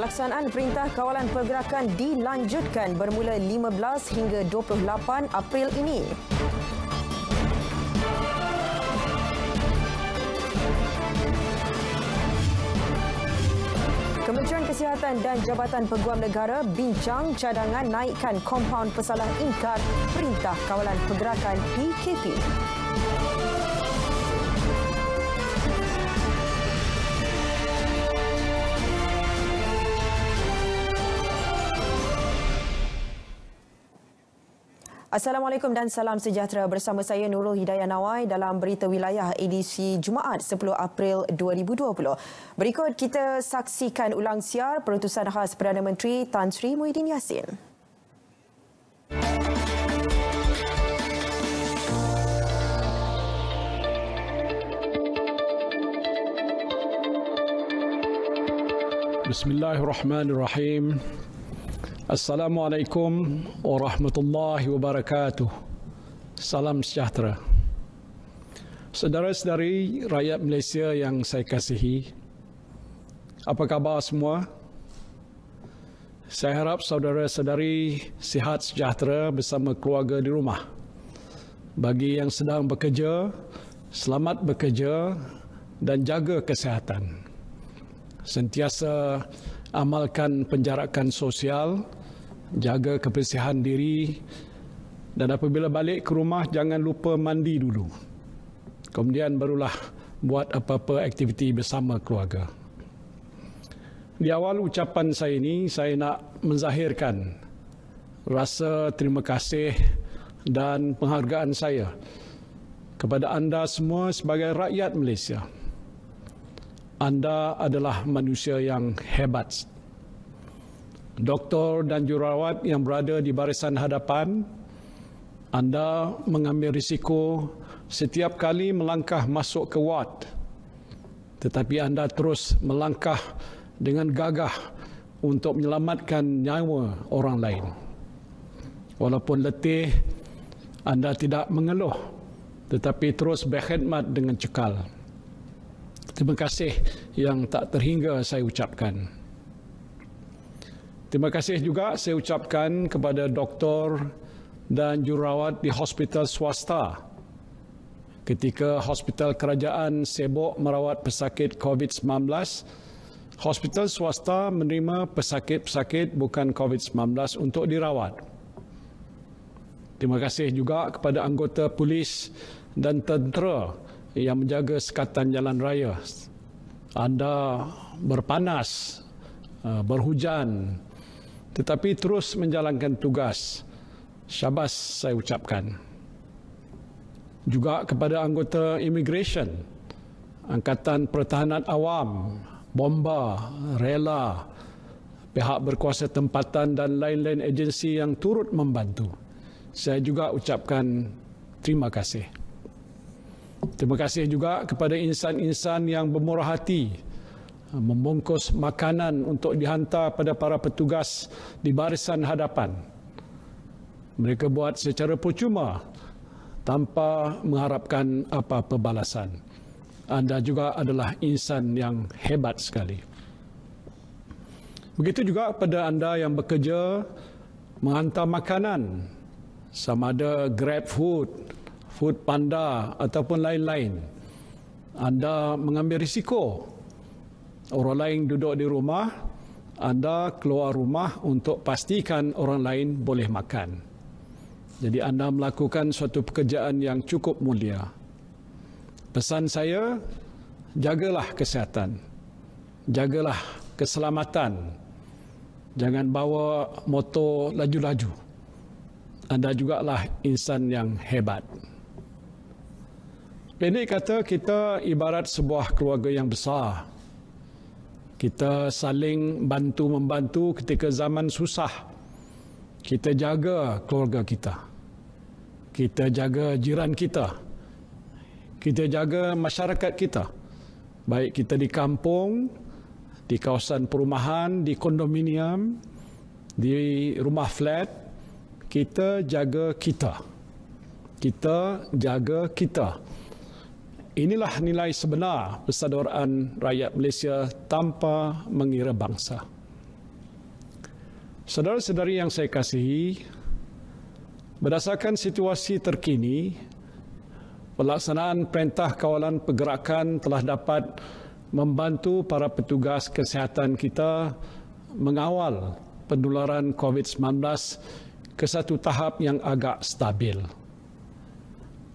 Pelaksanaan Perintah Kawalan Pergerakan dilanjutkan bermula 15 hingga 28 April ini. Kementerian Kesihatan dan Jabatan Peguam Negara bincang cadangan naikkan kompaun pesalah ingkar Perintah Kawalan Pergerakan PKP. Assalamualaikum dan salam sejahtera, bersama saya Nurul Hidayah Nawai dalam Berita Wilayah edisi Jumaat 10 April 2020. Berikut kita saksikan ulang siar perutusan khas Perdana Menteri Tan Sri Muhyiddin Yassin. Bismillahirrahmanirrahim. Assalamualaikum warahmatullahi wabarakatuh. Salam sejahtera. Saudara-saudari rakyat Malaysia yang saya kasihi, apa khabar semua? Saya harap saudara-saudari sihat sejahtera bersama keluarga di rumah. Bagi yang sedang bekerja, selamat bekerja dan jaga kesihatan. Sentiasa amalkan penjarakan sosial, jaga kebersihan diri, dan apabila balik ke rumah jangan lupa mandi dulu. Kemudian barulah buat apa-apa aktiviti bersama keluarga. Di awal ucapan saya ini, saya nak menzahirkan rasa terima kasih dan penghargaan saya kepada anda semua sebagai rakyat Malaysia. Anda adalah manusia yang hebat. Doktor dan jururawat yang berada di barisan hadapan, anda mengambil risiko setiap kali melangkah masuk ke ward. Tetapi anda terus melangkah dengan gagah untuk menyelamatkan nyawa orang lain. Walaupun letih, anda tidak mengeluh, tetapi terus berkhidmat dengan cekal. Terima kasih yang tak terhingga saya ucapkan. Terima kasih juga saya ucapkan kepada doktor dan jururawat di hospital swasta. Ketika hospital kerajaan sibuk merawat pesakit COVID-19, hospital swasta menerima pesakit-pesakit bukan COVID-19 untuk dirawat. Terima kasih juga kepada anggota polis dan tentera yang menjaga sekatan jalan raya. Anda berpanas, berhujan, tetapi terus menjalankan tugas. Syabas saya ucapkan. Juga kepada anggota immigration, Angkatan Pertahanan Awam, Bomba, Rela, pihak berkuasa tempatan dan lain-lain agensi yang turut membantu. Saya juga ucapkan terima kasih. Terima kasih juga kepada insan-insan yang bermurah hati membungkus makanan untuk dihantar pada para petugas di barisan hadapan. Mereka buat secara percuma tanpa mengharapkan apa-apa balasan. Anda juga adalah insan yang hebat sekali. Begitu juga kepada anda yang bekerja menghantar makanan, sama ada Grab Food, Food Panda ataupun lain-lain. Anda mengambil risiko. Orang lain duduk di rumah, anda keluar rumah untuk pastikan orang lain boleh makan. Jadi anda melakukan suatu pekerjaan yang cukup mulia. Pesan saya, jagalah kesihatan, jagalah keselamatan. Jangan bawa motor laju-laju. Anda jugalah insan yang hebat. Pendek kata, kita ibarat sebuah keluarga yang besar. Kita saling bantu-membantu ketika zaman susah. Kita jaga keluarga kita. Kita jaga jiran kita. Kita jaga masyarakat kita. Baik kita di kampung, di kawasan perumahan, di kondominium, di rumah flat, kita jaga kita. Kita jaga kita. Inilah nilai sebenar persaudaraan rakyat Malaysia tanpa mengira bangsa. Saudara-saudari yang saya kasihi, berdasarkan situasi terkini, pelaksanaan Perintah Kawalan Pergerakan telah dapat membantu para petugas kesihatan kita mengawal penularan COVID-19 ke satu tahap yang agak stabil.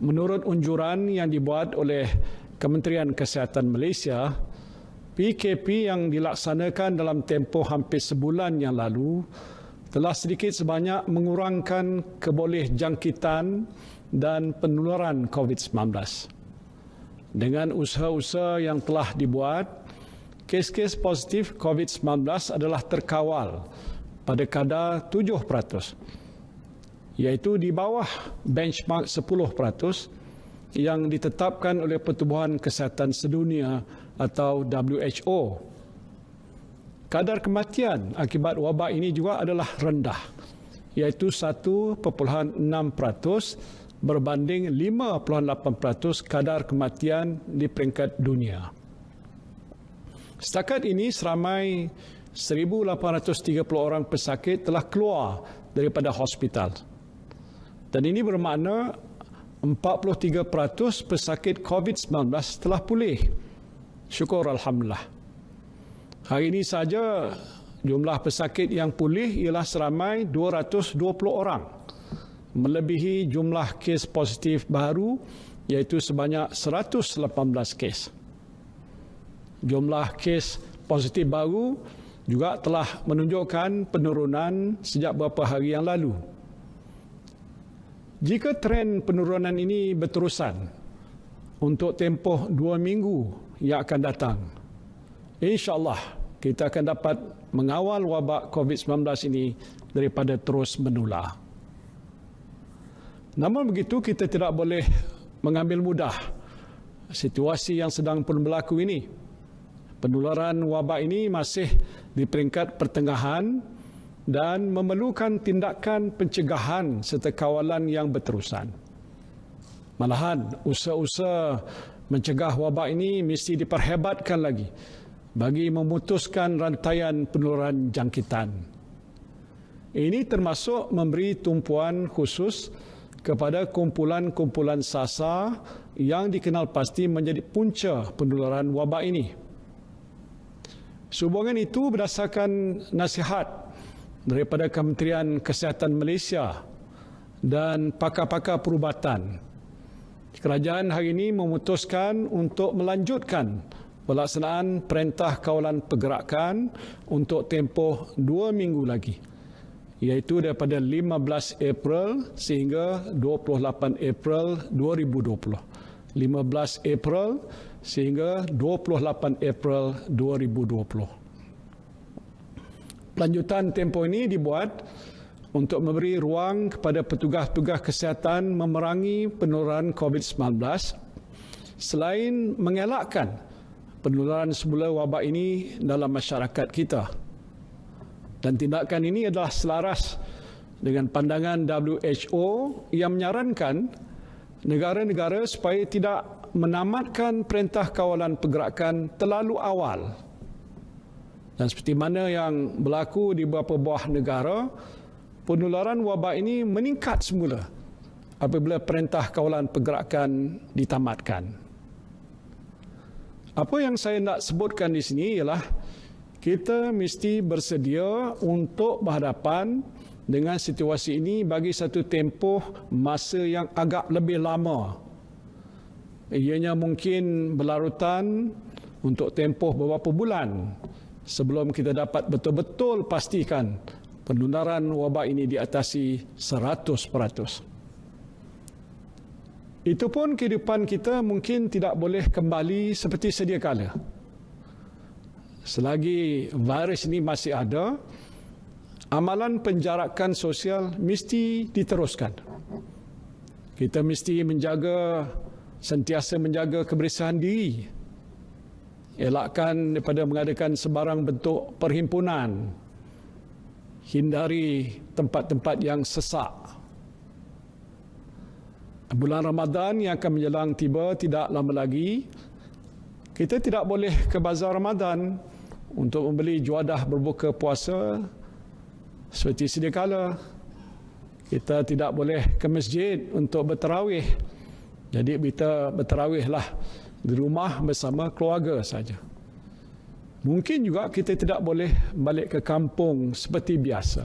Menurut unjuran yang dibuat oleh Kementerian Kesihatan Malaysia, PKP yang dilaksanakan dalam tempoh hampir sebulan yang lalu telah sedikit sebanyak mengurangkan kebolehjangkitan dan penularan COVID-19. Dengan usaha-usaha yang telah dibuat, kes-kes positif COVID-19 adalah terkawal pada kadar 7%, iaitu di bawah benchmark 10% yang ditetapkan oleh Pertubuhan Kesihatan Sedunia atau WHO. Kadar kematian akibat wabak ini juga adalah rendah, iaitu 1.6% berbanding 5.8% kadar kematian di peringkat dunia. Setakat ini seramai 1,830 orang pesakit telah keluar daripada hospital. Dan ini bermakna 43% pesakit COVID-19 telah pulih. Syukur Alhamdulillah. Hari ini saja jumlah pesakit yang pulih ialah seramai 220 orang. Melebihi jumlah kes positif baru iaitu sebanyak 118 kes. Jumlah kes positif baru juga telah menunjukkan penurunan sejak beberapa hari yang lalu. Jika tren penurunan ini berterusan untuk tempoh 2 minggu yang akan datang, insya-Allah kita akan dapat mengawal wabak COVID-19 ini daripada terus menular. Namun begitu, kita tidak boleh mengambil mudah situasi yang sedang pun berlaku ini. Penularan wabak ini masih di peringkat pertengahan dan memerlukan tindakan pencegahan serta kawalan yang berterusan. Malahan, usaha-usaha mencegah wabak ini mesti diperhebatkan lagi bagi memutuskan rantaian penularan jangkitan. Ini termasuk memberi tumpuan khusus kepada kumpulan-kumpulan sasar yang dikenal pasti menjadi punca penularan wabak ini. Sehubungan itu, berdasarkan nasihat daripada Kementerian Kesihatan Malaysia dan pakar-pakar perubatan, kerajaan hari ini memutuskan untuk melanjutkan pelaksanaan Perintah Kawalan Pergerakan untuk tempoh 2 minggu lagi, iaitu daripada 15 April sehingga 28 April 2020. 15 April sehingga 28 April 2020. Lanjutan tempoh ini dibuat untuk memberi ruang kepada petugas-petugas kesihatan memerangi penularan COVID-19 selain mengelakkan penularan semula wabak ini dalam masyarakat kita. Dan tindakan ini adalah selaras dengan pandangan WHO yang menyarankan negara-negara supaya tidak menamatkan Perintah Kawalan Pergerakan terlalu awal. Dan seperti mana yang berlaku di beberapa buah negara, penularan wabak ini meningkat semula apabila Perintah Kawalan Pergerakan ditamatkan. Apa yang saya nak sebutkan di sini ialah kita mesti bersedia untuk berhadapan dengan situasi ini bagi satu tempoh masa yang agak lebih lama. Ianya mungkin berlarutan untuk tempoh beberapa bulan sebelum kita dapat betul-betul pastikan penularan wabak ini diatasi 100%. Itu pun kehidupan kita mungkin tidak boleh kembali seperti sedia kala. Selagi virus ini masih ada, amalan penjarakan sosial mesti diteruskan. Kita mesti sentiasa menjaga kebersihan diri. Elakkan daripada mengadakan sebarang bentuk perhimpunan. Hindari tempat-tempat yang sesak. Bulan Ramadan yang akan menjelang tiba tidak lama lagi. Kita tidak boleh ke bazar Ramadan untuk membeli juadah berbuka puasa Seperti sedia kala, kita tidak boleh ke masjid untuk bertarawih. Jadi kita bertarawihlah di rumah bersama keluarga saja. Mungkin juga kita tidak boleh balik ke kampung seperti biasa.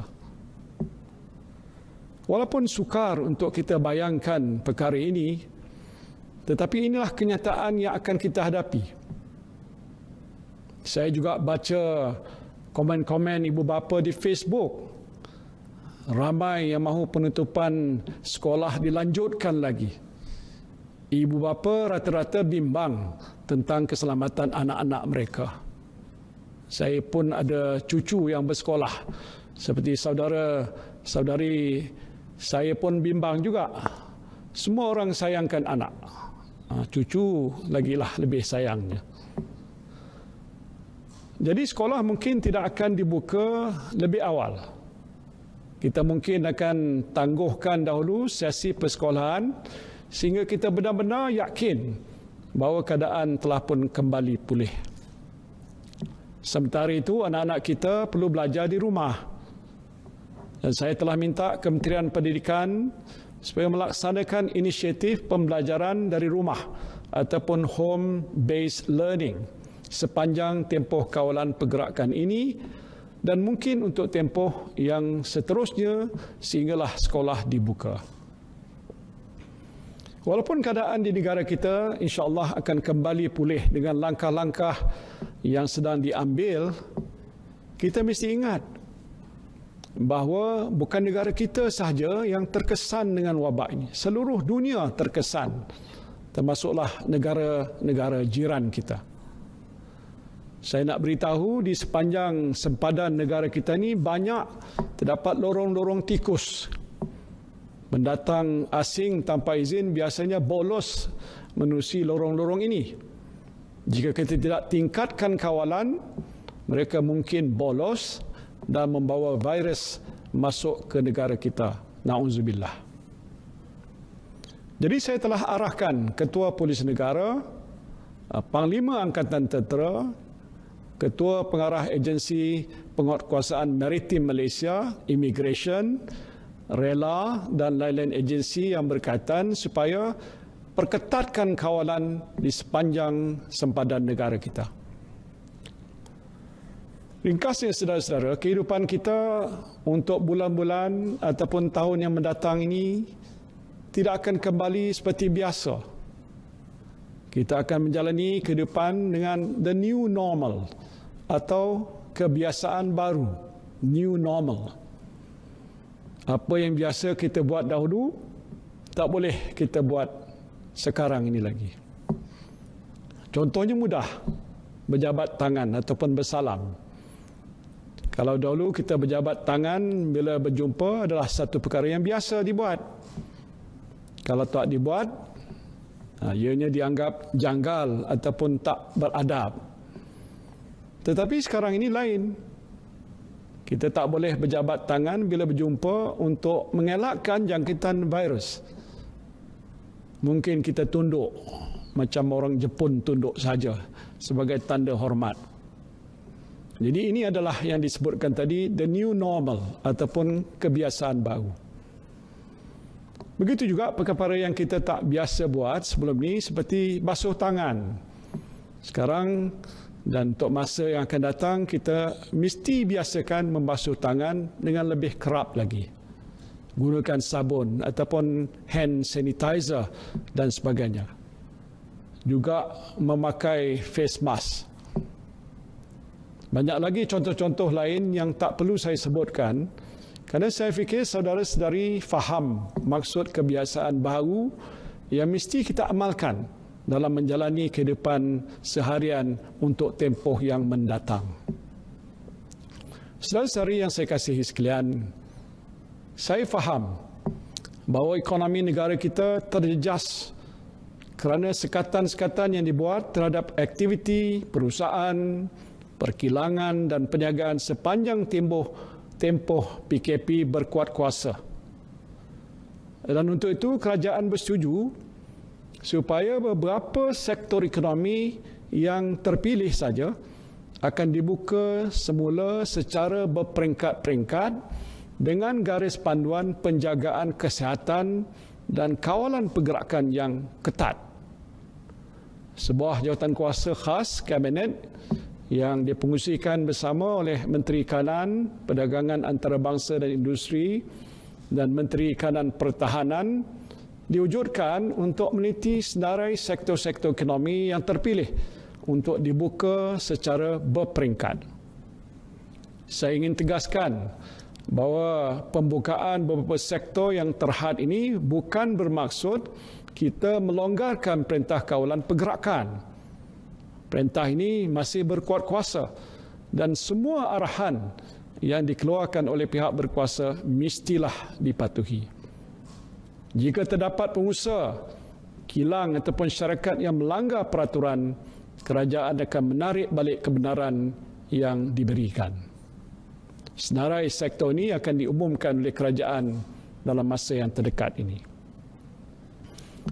Walaupun sukar untuk kita bayangkan perkara ini, tetapi inilah kenyataan yang akan kita hadapi. Saya juga baca komen-komen ibu bapa di Facebook. Ramai yang mahu penutupan sekolah dilanjutkan lagi. Ibu bapa rata-rata bimbang tentang keselamatan anak-anak mereka. Saya pun ada cucu yang bersekolah. Seperti saudari saya pun bimbang juga. Semua orang sayangkan anak. Cucu lagilah lebih sayangnya. Jadi sekolah mungkin tidak akan dibuka lebih awal. Kita mungkin akan tangguhkan dahulu sesi persekolahan sehingga kita benar-benar yakin bahawa keadaan telah pun kembali pulih. Sementara itu, anak-anak kita perlu belajar di rumah. Dan saya telah minta Kementerian Pendidikan supaya melaksanakan inisiatif pembelajaran dari rumah ataupun home-based learning sepanjang tempoh kawalan pergerakan ini dan mungkin untuk tempoh yang seterusnya sehinggalah sekolah dibuka. Walaupun keadaan di negara kita insya-Allah akan kembali pulih dengan langkah-langkah yang sedang diambil, kita mesti ingat bahawa bukan negara kita sahaja yang terkesan dengan wabak ini. Seluruh dunia terkesan, termasuklah negara-negara jiran kita. Saya nak beritahu di sepanjang sempadan negara kita ini banyak terdapat lorong-lorong tikus. Pendatang asing tanpa izin biasanya bolos menerusi lorong-lorong ini. Jika kita tidak tingkatkan kawalan, mereka mungkin bolos dan membawa virus masuk ke negara kita. Na'udzubillah. Jadi saya telah arahkan Ketua Polis Negara, Panglima Angkatan Tentera, Ketua Pengarah Agensi Penguatkuasaan Maritim Malaysia, Immigration, Rela dan lain-lain agensi yang berkaitan supaya perketatkan kawalan di sepanjang sempadan negara kita. Ringkasnya saudara-saudara, kehidupan kita untuk bulan-bulan ataupun tahun yang mendatang ini tidak akan kembali seperti biasa. Kita akan menjalani kehidupan dengan the new normal atau kebiasaan baru, new normal. Apa yang biasa kita buat dahulu, tak boleh kita buat sekarang ini lagi. Contohnya mudah, berjabat tangan ataupun bersalam. Kalau dahulu kita berjabat tangan bila berjumpa adalah satu perkara yang biasa dibuat. Kalau tak dibuat, ianya dianggap janggal ataupun tak beradab. Tetapi sekarang ini lain. Kita tak boleh berjabat tangan bila berjumpa untuk mengelakkan jangkitan virus. Mungkin kita tunduk macam orang Jepun tunduk saja sebagai tanda hormat. Jadi ini adalah yang disebutkan tadi the new normal ataupun kebiasaan baru. Begitu juga perkara yang kita tak biasa buat sebelum ini seperti basuh tangan. Sekarang dan untuk masa yang akan datang kita mesti biasakan membasuh tangan dengan lebih kerap lagi. Gunakan sabun ataupun hand sanitizer dan sebagainya. Juga memakai face mask. Banyak lagi contoh-contoh lain yang tak perlu saya sebutkan kerana saya fikir saudara-saudari faham maksud kebiasaan baru yang mesti kita amalkan dalam menjalani kehidupan seharian untuk tempoh yang mendatang. Saudara-saudari yang saya kasihi sekalian, saya faham bahawa ekonomi negara kita terjejas kerana sekatan-sekatan yang dibuat terhadap aktiviti perusahaan, perkilangan dan perniagaan sepanjang tempoh PKP berkuat kuasa. Dan untuk itu kerajaan bersetuju supaya beberapa sektor ekonomi yang terpilih saja akan dibuka semula secara berperingkat-peringkat dengan garis panduan penjagaan kesihatan dan kawalan pergerakan yang ketat. Sebuah jawatankuasa khas Kabinet yang dipengerusikan bersama oleh Menteri Kanan, Perdagangan Antarabangsa dan Industri dan Menteri Kanan Pertahanan diwujudkan untuk meneliti senarai sektor-sektor ekonomi yang terpilih untuk dibuka secara berperingkat. Saya ingin tegaskan bahawa pembukaan beberapa sektor yang terhad ini bukan bermaksud kita melonggarkan perintah kawalan pergerakan. Perintah ini masih berkuat kuasa dan semua arahan yang dikeluarkan oleh pihak berkuasa mestilah dipatuhi. Jika terdapat pengusaha, kilang ataupun syarikat yang melanggar peraturan, kerajaan akan menarik balik kebenaran yang diberikan. Senarai sektor ini akan diumumkan oleh kerajaan dalam masa yang terdekat ini.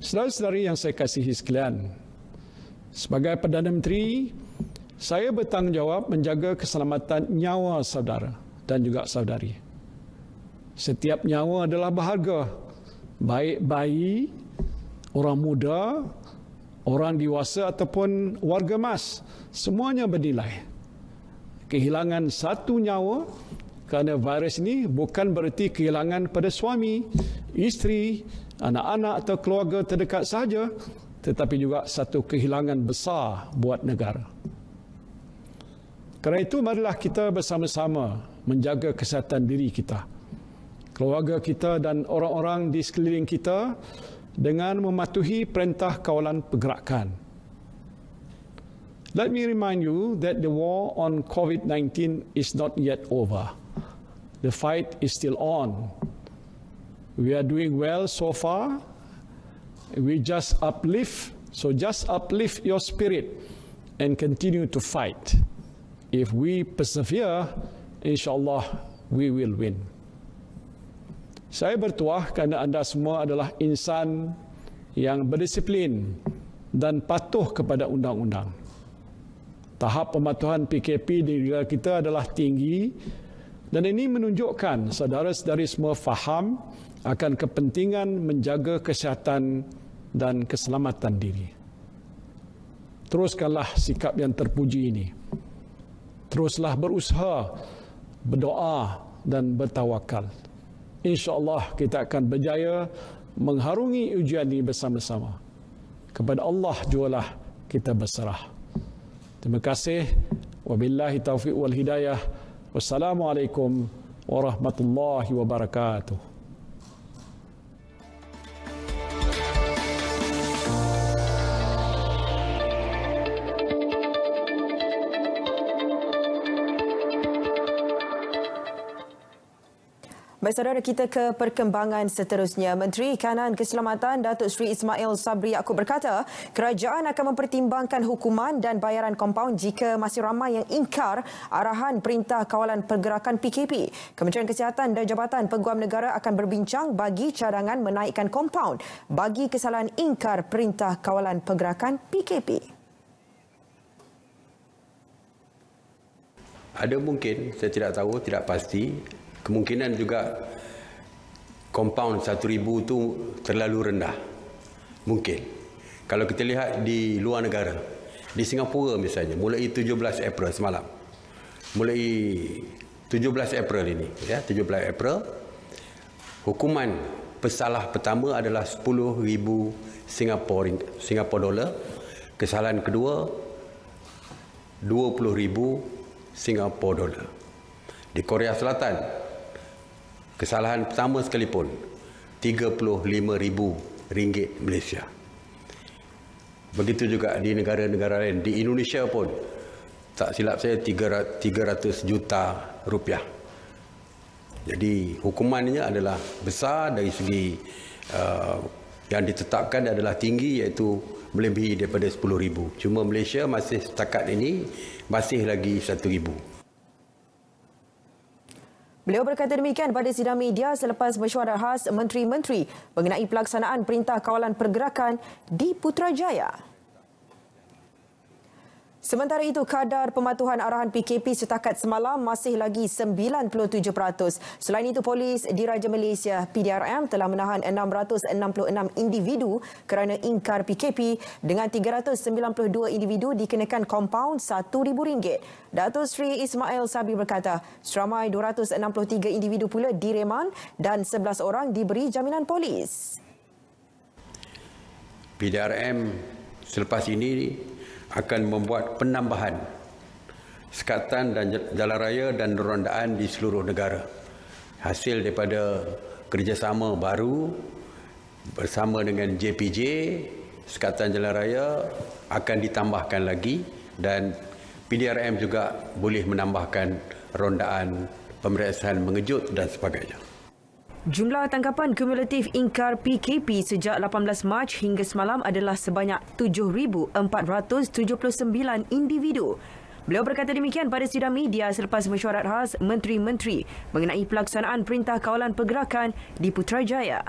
Saudara-saudari yang saya kasihi sekalian, sebagai Perdana Menteri, saya bertanggungjawab menjaga keselamatan nyawa saudara dan juga saudari. Setiap nyawa adalah berharga, baik bayi, orang muda, orang dewasa ataupun warga emas, semuanya bernilai. Kehilangan satu nyawa kerana virus ini bukan bererti kehilangan pada suami, isteri, anak-anak atau keluarga terdekat sahaja, tetapi juga satu kehilangan besar buat negara. Kerana itu, marilah kita bersama-sama menjaga kesihatan diri kita, keluarga kita dan orang-orang di sekeliling kita dengan mematuhi perintah kawalan pergerakan. Let me remind you that the war on COVID-19 is not yet over. The fight is still on. We are doing well so far. We just uplift your spirit and continue to fight. If we persevere, insyaAllah we will win. Saya bertuah kerana anda semua adalah insan yang berdisiplin dan patuh kepada undang-undang. Tahap pematuhan PKP di negara kita adalah tinggi dan ini menunjukkan saudara-saudari semua faham akan kepentingan menjaga kesihatan dan keselamatan diri. Teruskanlah sikap yang terpuji ini. Teruslah berusaha, berdoa dan bertawakal. InsyaAllah kita akan berjaya mengharungi ujian ini bersama-sama. Kepada Allah jugalah kita berserah. Terima kasih. Wabillahi taufiq wal hidayah. Wassalamualaikum warahmatullahi wabarakatuh. Baik saudara, kita ke perkembangan seterusnya. Menteri Kanan Keselamatan Datuk Seri Ismail Sabri Yaakob berkata, kerajaan akan mempertimbangkan hukuman dan bayaran kompaun jika masih ramai yang ingkar arahan Perintah Kawalan Pergerakan PKP. Kementerian Kesihatan dan Jabatan Peguam Negara akan berbincang bagi cadangan menaikkan kompaun bagi kesalahan ingkar Perintah Kawalan Pergerakan PKP. Ada mungkin, saya tidak tahu, tidak pasti. Kemungkinan juga kompaun 1,000 itu terlalu rendah. Mungkin. Kalau kita lihat di luar negara, di Singapura misalnya, mulai 17 April semalam. Mulai 17 April ini, ya, 17 April, hukuman pesalah pertama adalah 10,000 Singapura dolar. Kesalahan kedua 20,000 Singapura dolar. Di Korea Selatan, kesalahan pertama sekalipun RM35,000 Malaysia. Begitu juga di negara-negara lain. Di Indonesia pun, tak silap saya, 300 juta rupiah. Jadi hukumannya adalah besar dari segi yang ditetapkan adalah tinggi, iaitu melebihi daripada 10,000. Cuma Malaysia masih setakat ini masih lagi 1,000. Beliau berkata demikian pada sidang media selepas mesyuarat khas menteri-menteri mengenai pelaksanaan Perintah Kawalan Pergerakan di Putrajaya. Sementara itu, kadar pematuhan arahan PKP setakat semalam masih lagi 97%. Selain itu, Polis Diraja Malaysia PDRM telah menahan 666 individu kerana ingkar PKP dengan 392 individu dikenakan kompaun RM1,000. Datuk Seri Ismail Sabri berkata, seramai 263 individu pula direman dan 11 orang diberi jaminan polis. PDRM selepas ini akan membuat penambahan sekatan dan jalan raya dan rondaan di seluruh negara. Hasil daripada kerjasama baru bersama dengan JPJ, sekatan jalan raya akan ditambahkan lagi dan PDRM juga boleh menambahkan rondaan, pemeriksaan mengejut dan sebagainya. Jumlah tangkapan kumulatif ingkar PKP sejak 18 Mac hingga semalam adalah sebanyak 7,479 individu. Beliau berkata demikian pada sidang media selepas mesyuarat khas Menteri-Menteri mengenai pelaksanaan Perintah Kawalan Pergerakan di Putrajaya.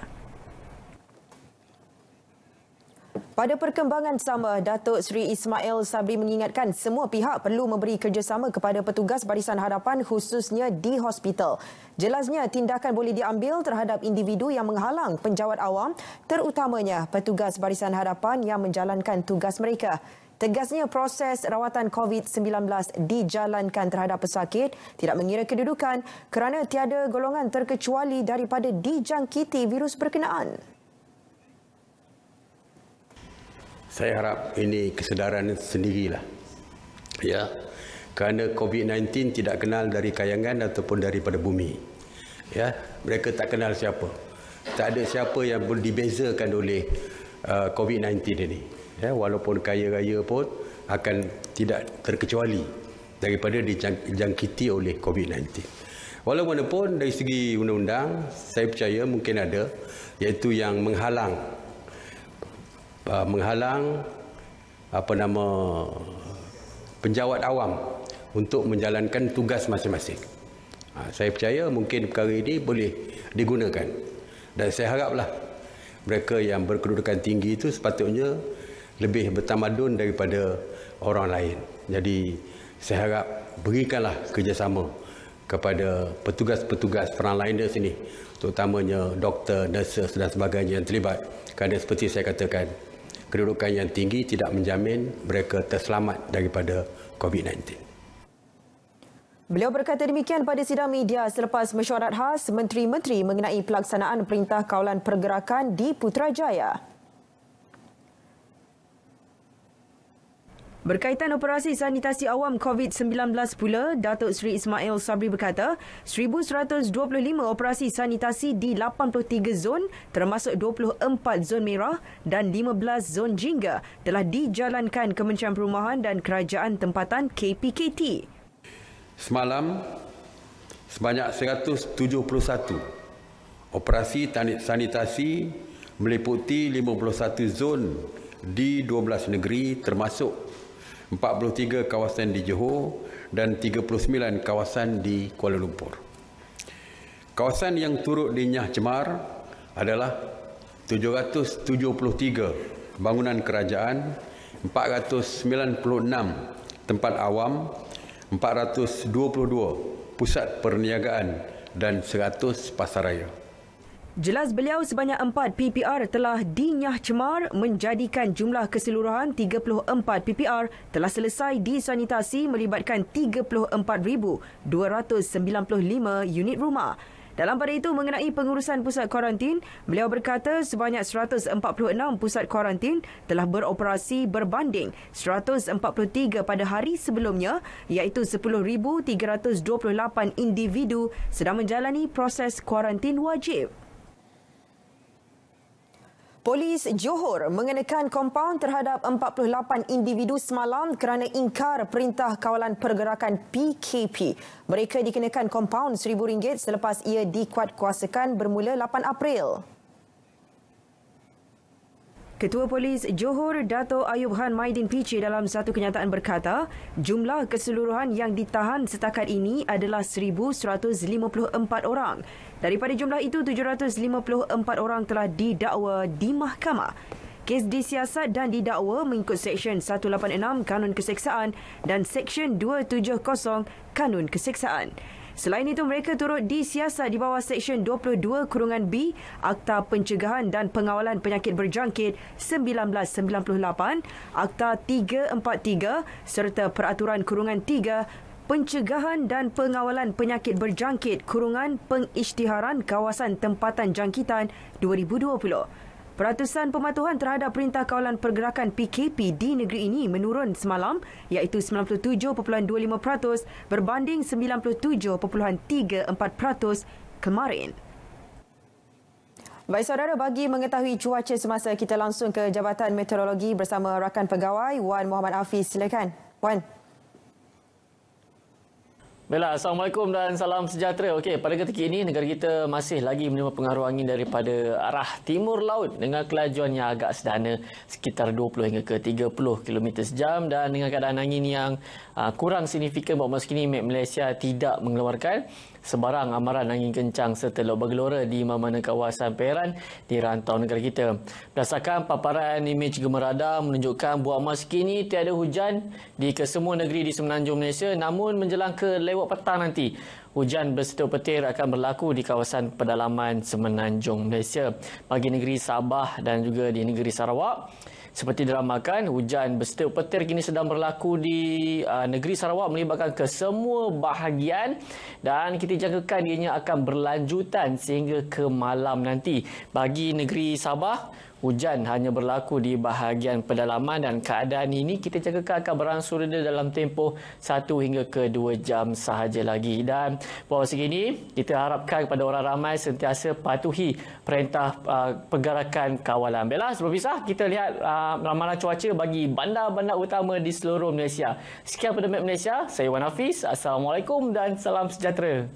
Pada perkembangan sama, Datuk Seri Ismail Sabri mengingatkan semua pihak perlu memberi kerjasama kepada petugas barisan hadapan khususnya di hospital. Jelasnya, tindakan boleh diambil terhadap individu yang menghalang penjawat awam, terutamanya petugas barisan hadapan yang menjalankan tugas mereka. Tegasnya, proses rawatan COVID-19 dijalankan terhadap pesakit tidak mengira kedudukan kerana tiada golongan terkecuali daripada dijangkiti virus berkenaan. Saya harap ini kesedaran sendirilah. Ya. Kerana COVID-19 tidak kenal dari kayangan ataupun daripada bumi. Ya, mereka tak kenal siapa. Tak ada siapa yang boleh dibezakan oleh COVID-19 ini. Ya, walaupun kaya raya pun akan tidak terkecuali daripada dijangkiti oleh COVID-19. Walaupun dari segi undang-undang, saya percaya mungkin ada, iaitu yang menghalang penjawat awam untuk menjalankan tugas masing-masing. Saya percaya mungkin perkara ini boleh digunakan. Dan saya haraplah mereka yang berkedudukan tinggi itu sepatutnya lebih bertamadun daripada orang lain. Jadi saya harap berikanlah kerjasama kepada petugas-petugas frontliners ini, terutamanya doktor, nurses dan sebagainya yang terlibat. Kerana seperti saya katakan, kedudukan yang tinggi tidak menjamin mereka terselamat daripada COVID-19. Beliau berkata demikian pada sidang media selepas mesyuarat khas Menteri-Menteri mengenai pelaksanaan Perintah Kawalan Pergerakan di Putrajaya. Berkaitan operasi sanitasi awam COVID-19 pula, Datuk Seri Ismail Sabri berkata 1,125 operasi sanitasi di 83 zon termasuk 24 zon merah dan 15 zon jingga telah dijalankan Kementerian Perumahan dan Kerajaan Tempatan KPKT. Semalam, sebanyak 171 operasi sanitasi meliputi 51 zon di 12 negeri termasuk 43 kawasan di Johor dan 39 kawasan di Kuala Lumpur. Kawasan yang turut dinyah cemar adalah 773 bangunan kerajaan, 496 tempat awam, 422 pusat perniagaan dan 100 pasaraya. Jelas beliau, sebanyak 4 PPR telah dinyah cemar menjadikan jumlah keseluruhan 34 PPR telah selesai disanitasi melibatkan 34,295 unit rumah. Dalam pada itu, mengenai pengurusan pusat kuarantin, beliau berkata sebanyak 146 pusat kuarantin telah beroperasi berbanding 143 pada hari sebelumnya, iaitu 10,328 individu sedang menjalani proses kuarantin wajib. Polis Johor mengenakan kompaun terhadap 48 individu semalam kerana ingkar Perintah Kawalan Pergerakan PKP. Mereka dikenakan kompaun RM1,000 selepas ia dikuatkuasakan bermula 8 April. Ketua Polis Johor, Dato' Ayub Khan Maidin PC dalam satu kenyataan berkata, jumlah keseluruhan yang ditahan setakat ini adalah 1,154 orang. Daripada jumlah itu, 754 orang telah didakwa di mahkamah. Kes disiasat dan didakwa mengikut Seksyen 186 Kanun Keseksaan dan Seksyen 270 Kanun Keseksaan. Selain itu, mereka turut disiasat di bawah Seksyen 22(B) Akta Pencegahan dan Pengawalan Penyakit Berjangkit 1998, Akta 343 serta Peraturan (3) Pencegahan dan Pengawalan Penyakit Berjangkit (Pengisytiharan Kawasan Tempatan Jangkitan) 2020. Peratusan pematuhan terhadap Perintah Kawalan Pergerakan PKP di negeri ini menurun semalam iaitu 97.25% berbanding 97.34% kemarin. Baik saudara, bagi mengetahui cuaca semasa, kita langsung ke Jabatan Meteorologi bersama rakan pegawai Wan Muhammad Hafiz. Silakan, Wan. Baiklah, Assalamualaikum dan salam sejahtera. Okey, pada ketika ini negara kita masih lagi menerima pengaruh angin daripada arah timur laut dengan kelajuan yang agak sederhana sekitar 20 hingga ke 30 km sejam, dan dengan keadaan angin yang kurang signifikan buat masa kini, Malaysia tidak mengeluarkan sebarang amaran angin kencang serta lok bergelora di mana-mana kawasan perairan di rantau negara kita. Berdasarkan paparan imej gemar radar menunjukkan buat masa kini tiada hujan di kesemua negeri di semenanjung Malaysia, namun menjelang ke lewat petang nanti hujan berserta petir akan berlaku di kawasan pedalaman semenanjung Malaysia. Bagi negeri Sabah dan juga di negeri Sarawak, seperti diramakan, hujan berserta petir kini sedang berlaku di negeri Sarawak melibatkan ke semua bahagian, dan kita jangkakan ianya akan berlanjutan sehingga ke malam nanti. Bagi negeri Sabah, hujan hanya berlaku di bahagian pedalaman, dan keadaan ini kita jangkakan akan berangsur reda dalam tempoh 1 hingga ke 2 jam sahaja lagi. Dan bahawa segini, kita harapkan kepada orang ramai sentiasa patuhi perintah pergerakan kawalan. Baiklah, sebelum pisah, kita lihat ramalan cuaca bagi bandar-bandar utama di seluruh Malaysia. Sekian pada Map Malaysia, saya Wan Hafiz. Assalamualaikum dan salam sejahtera.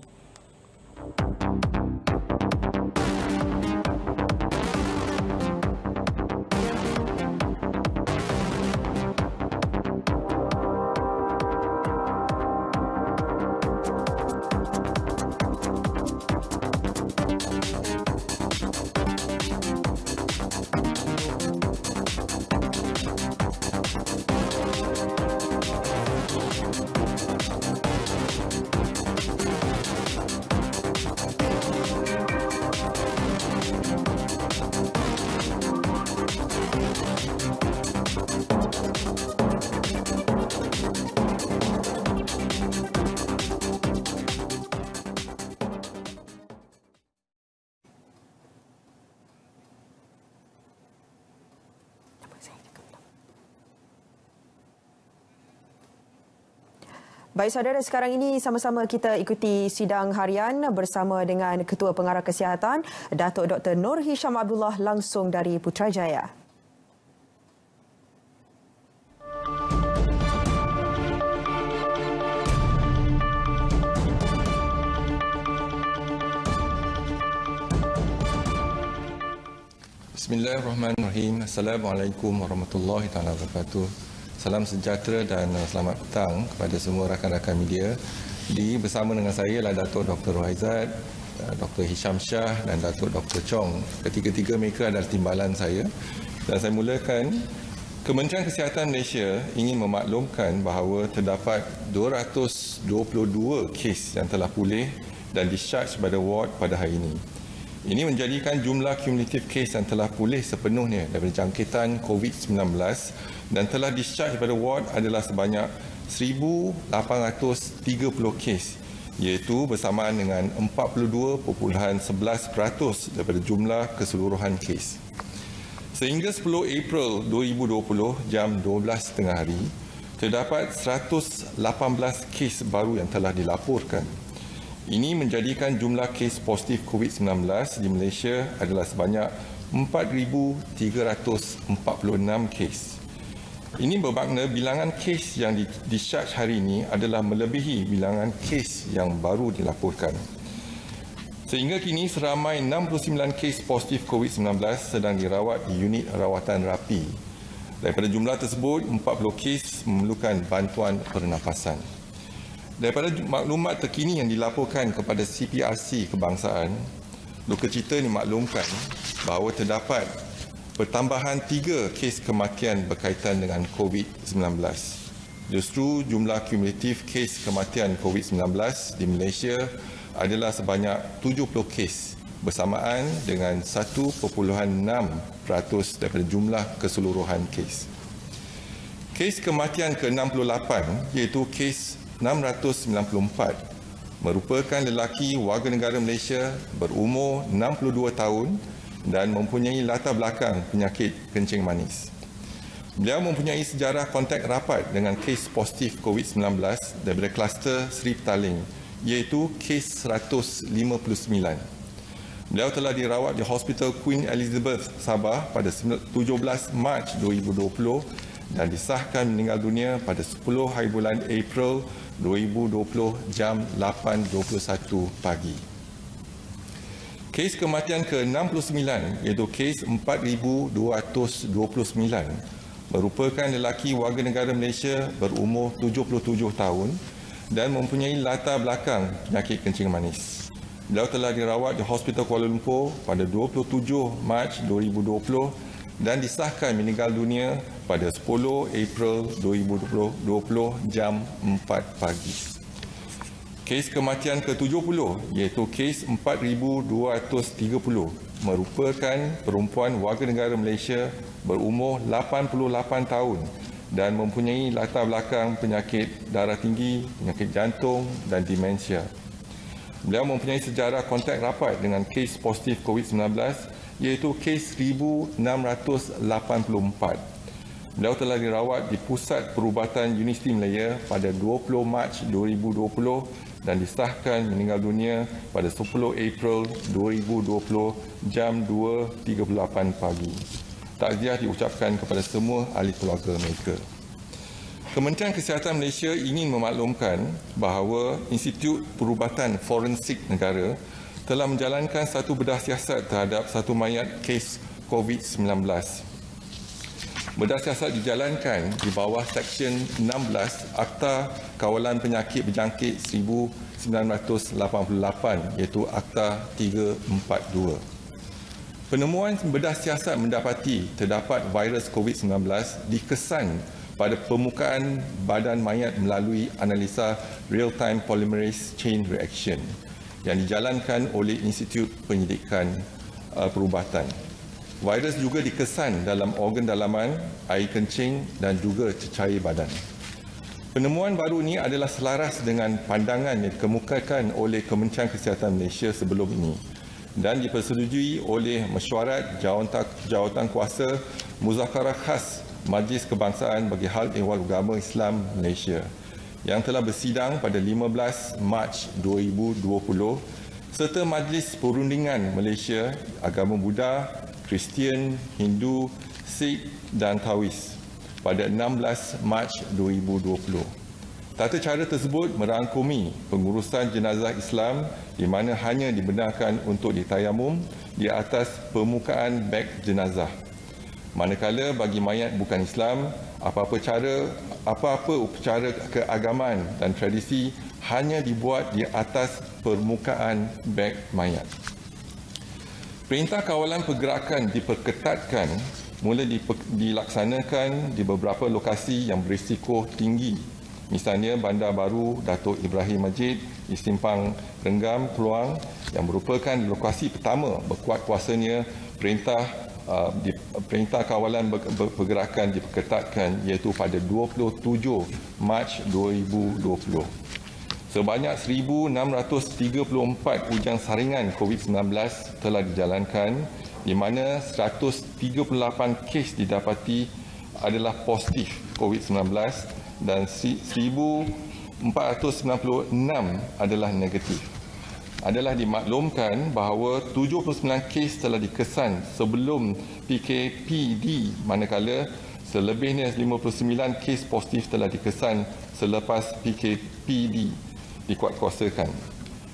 Baik saudara, sekarang ini sama-sama kita ikuti sidang harian bersama dengan Ketua Pengarah Kesihatan, Datuk Dr. Nur Hisham Abdullah, langsung dari Putrajaya. Bismillahirrahmanirrahim. Assalamualaikum warahmatullahi wabarakatuh. Salam sejahtera dan selamat petang kepada semua rakan-rakan media. Bersama dengan saya adalah Datuk Dr. Rohaizat, Dr. Hisham Shah dan Datuk Dr. Chong. Ketiga-tiga mereka adalah timbalan saya. Dan saya mulakan, Kementerian Kesihatan Malaysia ingin memaklumkan bahawa terdapat 222 kes yang telah pulih dan discharge pada ward pada hari ini. Ini menjadikan jumlah kumulatif kes yang telah pulih sepenuhnya daripada jangkitan COVID-19 dan telah discharge pada ward adalah sebanyak 1,830 kes, iaitu bersamaan dengan 42.11% daripada jumlah keseluruhan kes. Sehingga 10 April 2020 jam 12.30 hari, terdapat 118 kes baru yang telah dilaporkan. Ini menjadikan jumlah kes positif COVID-19 di Malaysia adalah sebanyak 4,346 kes. Ini bermakna bilangan kes yang discharge hari ini adalah melebihi bilangan kes yang baru dilaporkan. Sehingga kini seramai 69 kes positif COVID-19 sedang dirawat di unit rawatan rapi. Daripada jumlah tersebut, 40 kes memerlukan bantuan pernafasan. Daripada maklumat terkini yang dilaporkan kepada CPRC Kebangsaan, duka cita dimaklumkan bahawa terdapat pertambahan 3 kes kematian berkaitan dengan COVID-19. Justru jumlah kumulatif kes kematian COVID-19 di Malaysia adalah sebanyak 70 kes bersamaan dengan 1.6% daripada jumlah keseluruhan kes. Kes kematian ke-68 iaitu kes 694 merupakan lelaki warga negara Malaysia berumur 62 tahun dan mempunyai latar belakang penyakit kencing manis. Beliau mempunyai sejarah kontak rapat dengan kes positif COVID-19 daripada kluster Seri Petaling iaitu kes 159. Beliau telah dirawat di Hospital Queen Elizabeth Sabah pada 17 Mac 2020 dan disahkan meninggal dunia pada 10 hari bulan April 2020 jam 8.21 pagi. Kes kematian ke-69 iaitu kes 4,229 merupakan lelaki warga negara Malaysia berumur 77 tahun dan mempunyai latar belakang penyakit kencing manis. Beliau telah dirawat di Hospital Kuala Lumpur pada 27 Mac 2020 dan disahkan meninggal dunia pada 10 April 2020 jam 4 pagi. Kes kematian ke-70 iaitu kes 4,230 merupakan perempuan warga negara Malaysia berumur 88 tahun dan mempunyai latar belakang penyakit darah tinggi, penyakit jantung dan demensia. Beliau mempunyai sejarah kontak rapat dengan kes positif COVID-19 iaitu kes 1684. Beliau telah dirawat di Pusat Perubatan Universiti Malaya pada 20 Mac 2020 dan disahkan meninggal dunia pada 10 April 2020 jam 2.38 pagi. Takziah diucapkan kepada semua ahli keluarga mereka. Kementerian Kesihatan Malaysia ingin memaklumkan bahawa Institut Perubatan Forensik Negara telah menjalankan satu bedah siasat terhadap satu mayat kes COVID-19. Bedah siasat dijalankan di bawah Seksyen 16 Akta Kawalan Penyakit Berjangkit 1988 iaitu Akta 342. Penemuan bedah siasat mendapati terdapat virus COVID-19 dikesan pada permukaan badan mayat melalui analisa real-time polymerase chain reaction yang dijalankan oleh Institut Penyidikan Perubatan. Virus juga dikesan dalam organ dalaman, air kencing dan juga cecair badan. Penemuan baru ini adalah selaras dengan pandangan yang dikemukakan oleh Kementerian Kesihatan Malaysia sebelum ini dan dipersetujui oleh Mesyuarat Jawatan Kuasa Muzakarah Khas Majlis Kebangsaan bagi Hal Ehwal Agama Islam Malaysia yang telah bersidang pada 15 Mac 2020 serta Majlis Perundingan Malaysia Agama Buddha, Kristian, Hindu, Sikh dan Taois pada 16 Mac 2020. Tata cara tersebut merangkumi pengurusan jenazah Islam di mana hanya dibenarkan untuk ditayamum di atas permukaan beg jenazah. Manakala bagi mayat bukan Islam, apa-apa upacara keagamaan dan tradisi hanya dibuat di atas permukaan beg mayat. Perintah kawalan pergerakan diperketatkan mula dilaksanakan di beberapa lokasi yang berisiko tinggi. Misalnya Bandar Baru Datuk Ibrahim Majid di Simpang Renggam, Keluang yang merupakan lokasi pertama berkuat kuasanya perintah kawalan pergerakan diperketatkan iaitu pada 27 Mac 2020. Sebanyak 1,634 ujian saringan COVID-19 telah dijalankan di mana 138 kes didapati adalah positif COVID-19 dan 1,496 adalah negatif. Adalah dimaklumkan bahawa 79 kes telah dikesan sebelum PKPD manakala selebihnya 59 kes positif telah dikesan selepas PKPD dikuatkuasakan.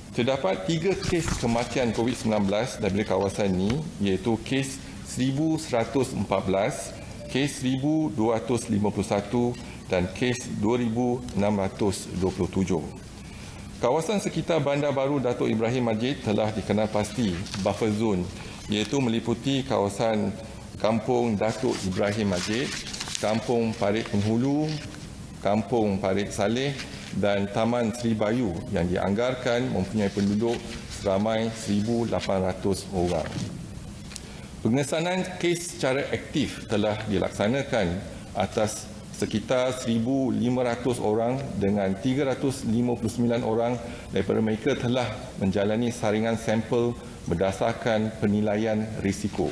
Terdapat 3 kes kematian COVID-19 dari kawasan ini iaitu kes 1,114, kes 1,251 dan kes 2,627. Kawasan sekitar Bandar Baru Datuk Ibrahim Majid telah dikenal pasti buffer zone iaitu meliputi kawasan Kampung Datuk Ibrahim Majid, Kampung Parit Penghulu, Kampung Parit Saleh dan Taman Sri Bayu yang dianggarkan mempunyai penduduk seramai 1,800 orang. Pengesanan kes secara aktif telah dilaksanakan atas sekitar 1,500 orang dengan 359 orang daripada mereka telah menjalani saringan sampel berdasarkan penilaian risiko.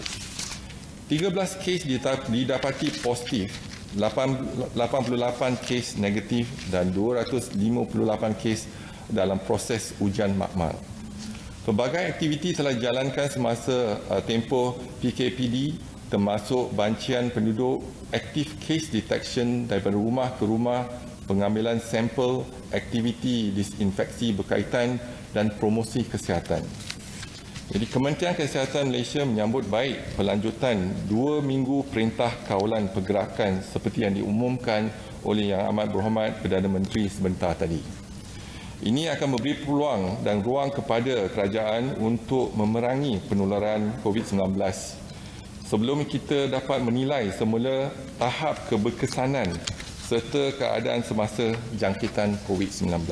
13 kes didapati positif, 88 kes negatif dan 258 kes dalam proses ujian makmal. Pelbagai aktiviti telah dijalankan semasa tempoh PKPD termasuk bancian penduduk, aktif case detection daripada rumah ke rumah, pengambilan sampel, aktiviti disinfeksi berkaitan dan promosi kesihatan. Jadi Kementerian Kesihatan Malaysia menyambut baik pelanjutan 2 minggu Perintah Kawalan Pergerakan seperti yang diumumkan oleh Yang Amat Berhormat Perdana Menteri sebentar tadi. Ini akan memberi peluang dan ruang kepada kerajaan untuk memerangi penularan COVID-19. Sebelum kita dapat menilai semula tahap keberkesanan serta keadaan semasa jangkitan COVID-19.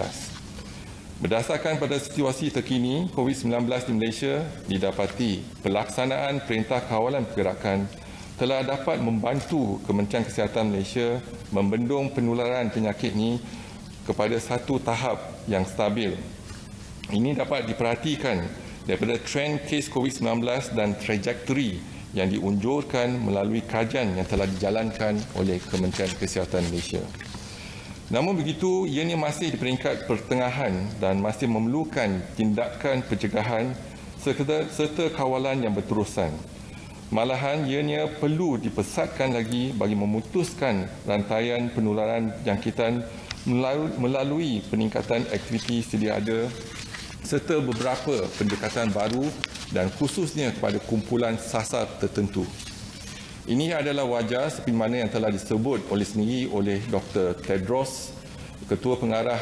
Berdasarkan pada situasi terkini COVID-19 di Malaysia, didapati pelaksanaan Perintah Kawalan Pergerakan telah dapat membantu Kementerian Kesihatan Malaysia membendung penularan penyakit ini kepada satu tahap yang stabil. Ini dapat diperhatikan daripada trend kes COVID-19 dan trajektori yang diunjurkan melalui kajian yang telah dijalankan oleh Kementerian Kesihatan Malaysia. Namun begitu, ianya masih di peringkat pertengahan dan masih memerlukan tindakan pencegahan serta kawalan yang berterusan. Malahan, ianya perlu dipesatkan lagi bagi memutuskan rantaian penularan jangkitan melalui peningkatan aktiviti sedia ada serta beberapa pendekatan baru dan khususnya kepada kumpulan sasar tertentu. Ini adalah wajar seperti mana yang telah disebut oleh Dr. Tedros, Ketua Pengarah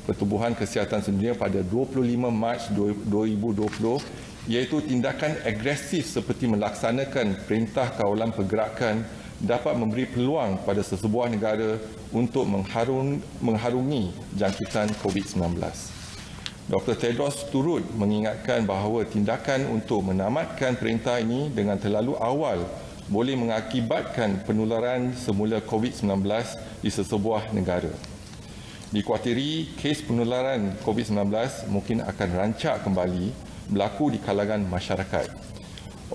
Pertubuhan Kesihatan Sedunia pada 25 Mac 2020, iaitu tindakan agresif seperti melaksanakan Perintah Kawalan Pergerakan dapat memberi peluang pada sesebuah negara untuk mengharungi jangkitan COVID-19. Dr. Tedros turut mengingatkan bahawa tindakan untuk menamatkan perintah ini dengan terlalu awal boleh mengakibatkan penularan semula COVID-19 di sesebuah negara. Dikuatiri kes penularan COVID-19 mungkin akan rancak kembali berlaku di kalangan masyarakat.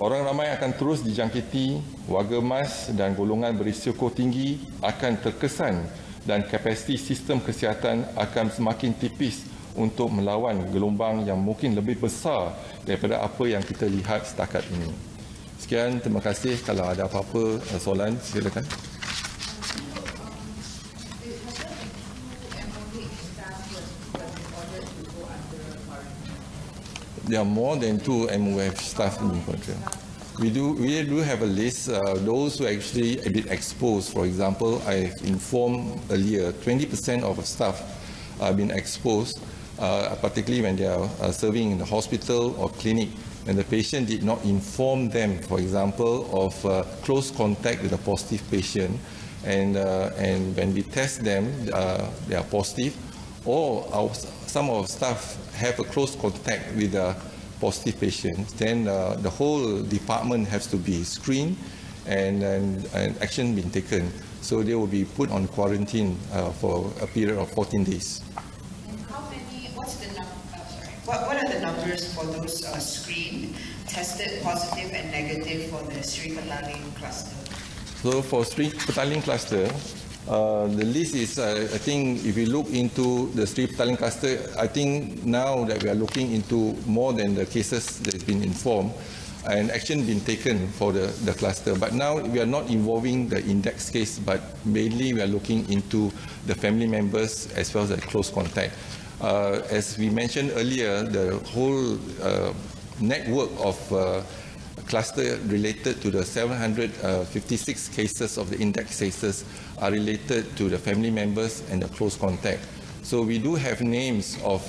Orang ramai akan terus dijangkiti, warga emas dan golongan berisiko tinggi akan terkesan dan kapasiti sistem kesihatan akan semakin tipis untuk melawan gelombang yang mungkin lebih besar daripada apa yang kita lihat setakat ini. Sekian, terima kasih. Kalau ada apa-apa soalan, silakan. There are more than 2 MOF staff in quarantine. We do have a list. Those who actually been exposed, for example, I informed earlier, 20% of staff have been exposed, particularly when they are serving in the hospital or clinic, and the patient did not inform them, for example, of close contact with a positive patient, and when we test them, they are positive, or some of our staff have a close contact with a positive patient, then the whole department has to be screened and action being taken. So they will be put on quarantine for a period of 14 days. What are the numbers for those screened, tested positive and negative for the Sri Petaling cluster? So for Sri Petaling cluster, the list is, I think, if you look into the Sri Petaling cluster, I think now that we are looking into more than the cases that have been informed, and action been taken for the cluster. But now we are not involving the index case, but mainly we are looking into the family members as well as the close contact. As we mentioned earlier, the whole network of cluster related to the 756 cases of the index cases are related to the family members and the close contact. So we do have names of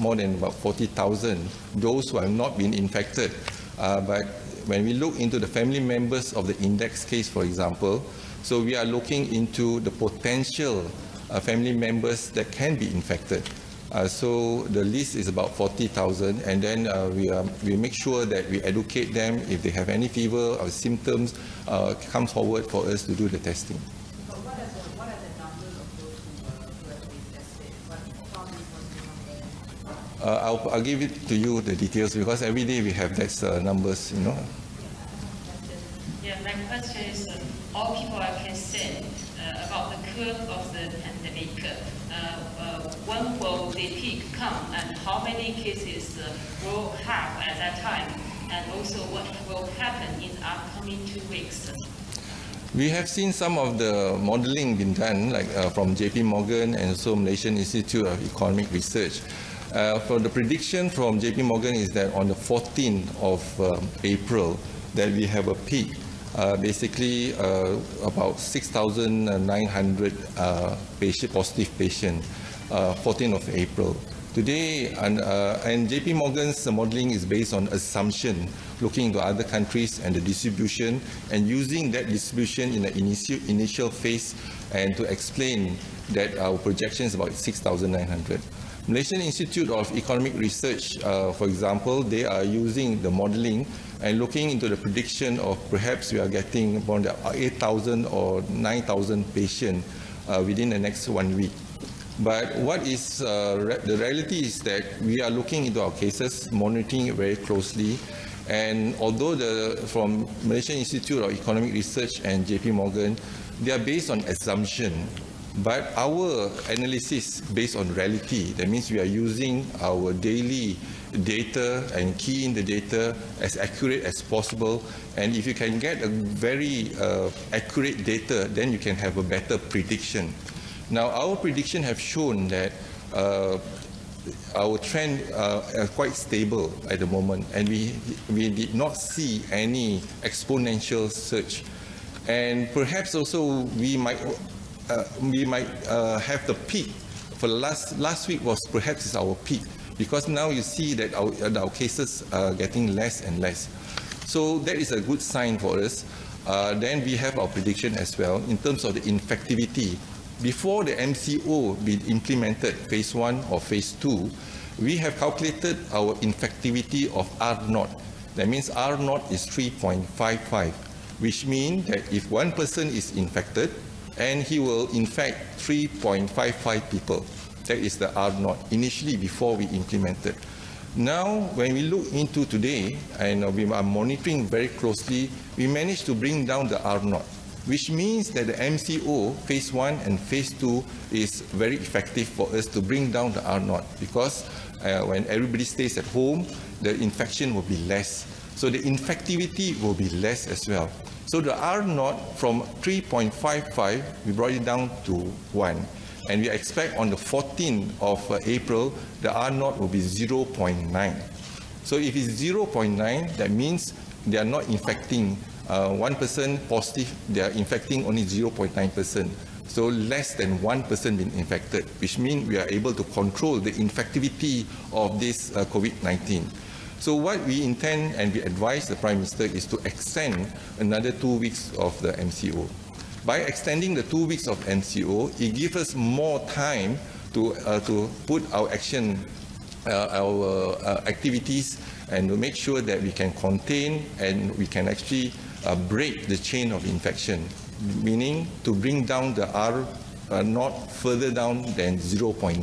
more than about 40,000, those who have not been infected, but when we look into the family members of the index case, for example, so we are looking into the potential family members that can be infected. So the list is about 40,000, and then we make sure that we educate them if they have any fever or symptoms, come forward for us to do the testing. But what are the numbers of those who have been tested? How many was the number? I'll give it to you the details because every day we have these numbers, you know. Yeah, my question is, all people are concerned about the curve of the pandemic. When will the peak come, and how many cases will have at that time, and also what will happen in the upcoming 2 weeks? We have seen some of the modeling being done, like from JP Morgan and also Malaysian Institute of Economic Research. For the prediction from JP Morgan is that on the 14th of April, that we have a peak. Basically, about 6,900 positive patients, 14th of April. Today, and JP Morgan's modeling is based on assumption, looking into other countries and the distribution, and using that distribution in the initial phase, and to explain that our projection is about 6,900. Malaysian Institute of Economic Research, for example, they are using the modeling and looking into the prediction of perhaps we are getting around 8,000 or 9,000 patients within the next 1 week. But what is the reality is that we are looking into our cases, monitoring it very closely, and although from Malaysian Institute of Economic Research and JP Morgan, they are based on assumption. But our analysis based on reality, that means we are using our daily data and key in the data as accurate as possible. And if you can get a very accurate data, then you can have a better prediction. Now, our prediction have shown that our trend are quite stable at the moment, and we did not see any exponential surge. And perhaps also we might have the peak. For the last week was perhaps our peak, because now you see that our cases are getting less and less. So that is a good sign for us. Then we have our prediction as well in terms of the infectivity. Before the MCO be implemented, phase 1 or phase 2, we have calculated our infectivity of R0. That means R0 is 3.55, which means that if one person is infected, and he will infect 3.55 people. That is the R0 initially before we implemented. Now, when we look into today, and we are monitoring very closely, we managed to bring down the R0, which means that the MCO phase 1 and phase 2 is very effective for us to bring down the R0, because when everybody stays at home, the infection will be less. So the infectivity will be less as well. So the R0 from 3.55, we brought it down to 1. And we expect on the 14th of April, the R0 will be 0.9. So if it's 0.9, that means they are not infecting 1% positive, they are infecting only 0.9%. So less than 1% been infected, which means we are able to control the infectivity of this COVID-19. So what we intend and we advise the Prime Minister is to extend another 2 weeks of the MCO. By extending the 2 weeks of MCO, it gives us more time to put our action, our activities, and to make sure that we can contain and we can actually break the chain of infection, meaning to bring down the R not further down than 0.9.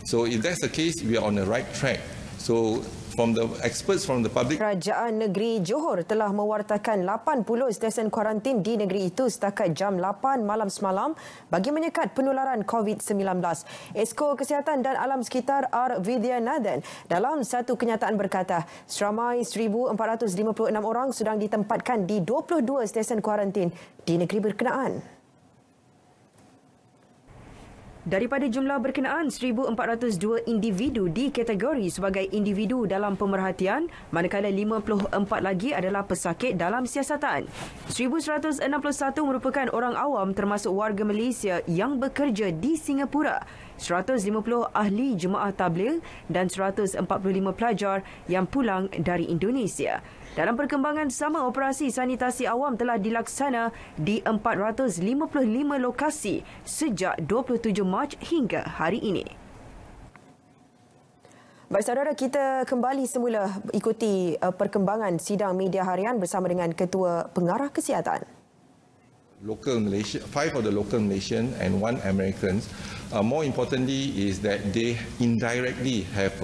So if that's the case, we are on the right track. So from the experts from the public. Kerajaan Negeri Johor telah mewartakan 80 stesen kuarantin di negeri itu setakat jam 8 malam semalam bagi menyekat penularan COVID-19. Esko Kesihatan dan Alam Sekitar R. Vidyanathan dalam satu kenyataan berkata, seramai 1,456 orang sedang ditempatkan di 22 stesen kuarantin di negeri berkenaan. Daripada jumlah berkenaan, 1,402 individu dikategori sebagai individu dalam pemerhatian, manakala 54 lagi adalah pesakit dalam siasatan. 1,161 merupakan orang awam termasuk warga Malaysia yang bekerja di Singapura, 150 ahli jemaah tabligh dan 145 pelajar yang pulang dari Indonesia. Dalam perkembangan sama, operasi sanitasi awam telah dilaksana di 455 lokasi sejak 27 Mac hingga hari ini. Baik saudara, kita kembali semula ikuti perkembangan sidang media harian bersama dengan Ketua Pengarah Kesihatan. Local Malaysia, 5 of the local Malaysian and 1 Americans. More importantly is that they indirectly have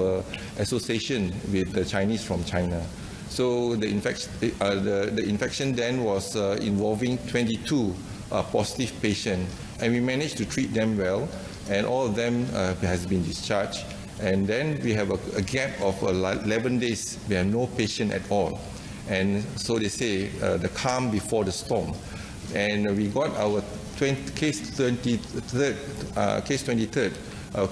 association with the Chinese from China. So the infection then was involving 22 positive patients, and we managed to treat them well, and all of them has been discharged. And then we have a gap of 11 days. We have no patient at all, and so they say the calm before the storm. And we got our case 23rd,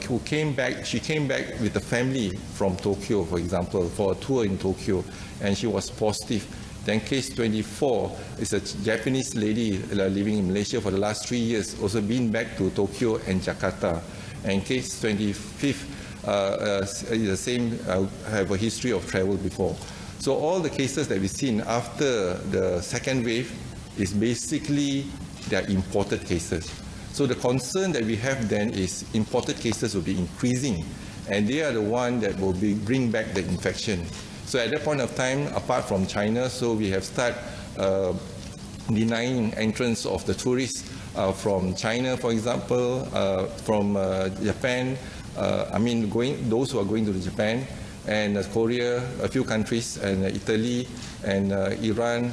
who came back. She came back with a family from Tokyo, for example, for a tour in Tokyo, and she was positive. Then case 24 is a Japanese lady living in Malaysia for the last 3 years, also been back to Tokyo and Jakarta. And case 25th is the same, have a history of travel before. So all the cases that we've seen after the second wave is basically their imported cases. So the concern that we have then is imported cases will be increasing, and they are the one that will bring back the infection. So at that point of time, apart from China, so we have started denying entrance of the tourists from China, for example, from Japan. Those who are going to Japan and Korea, a few countries, and Italy and Iran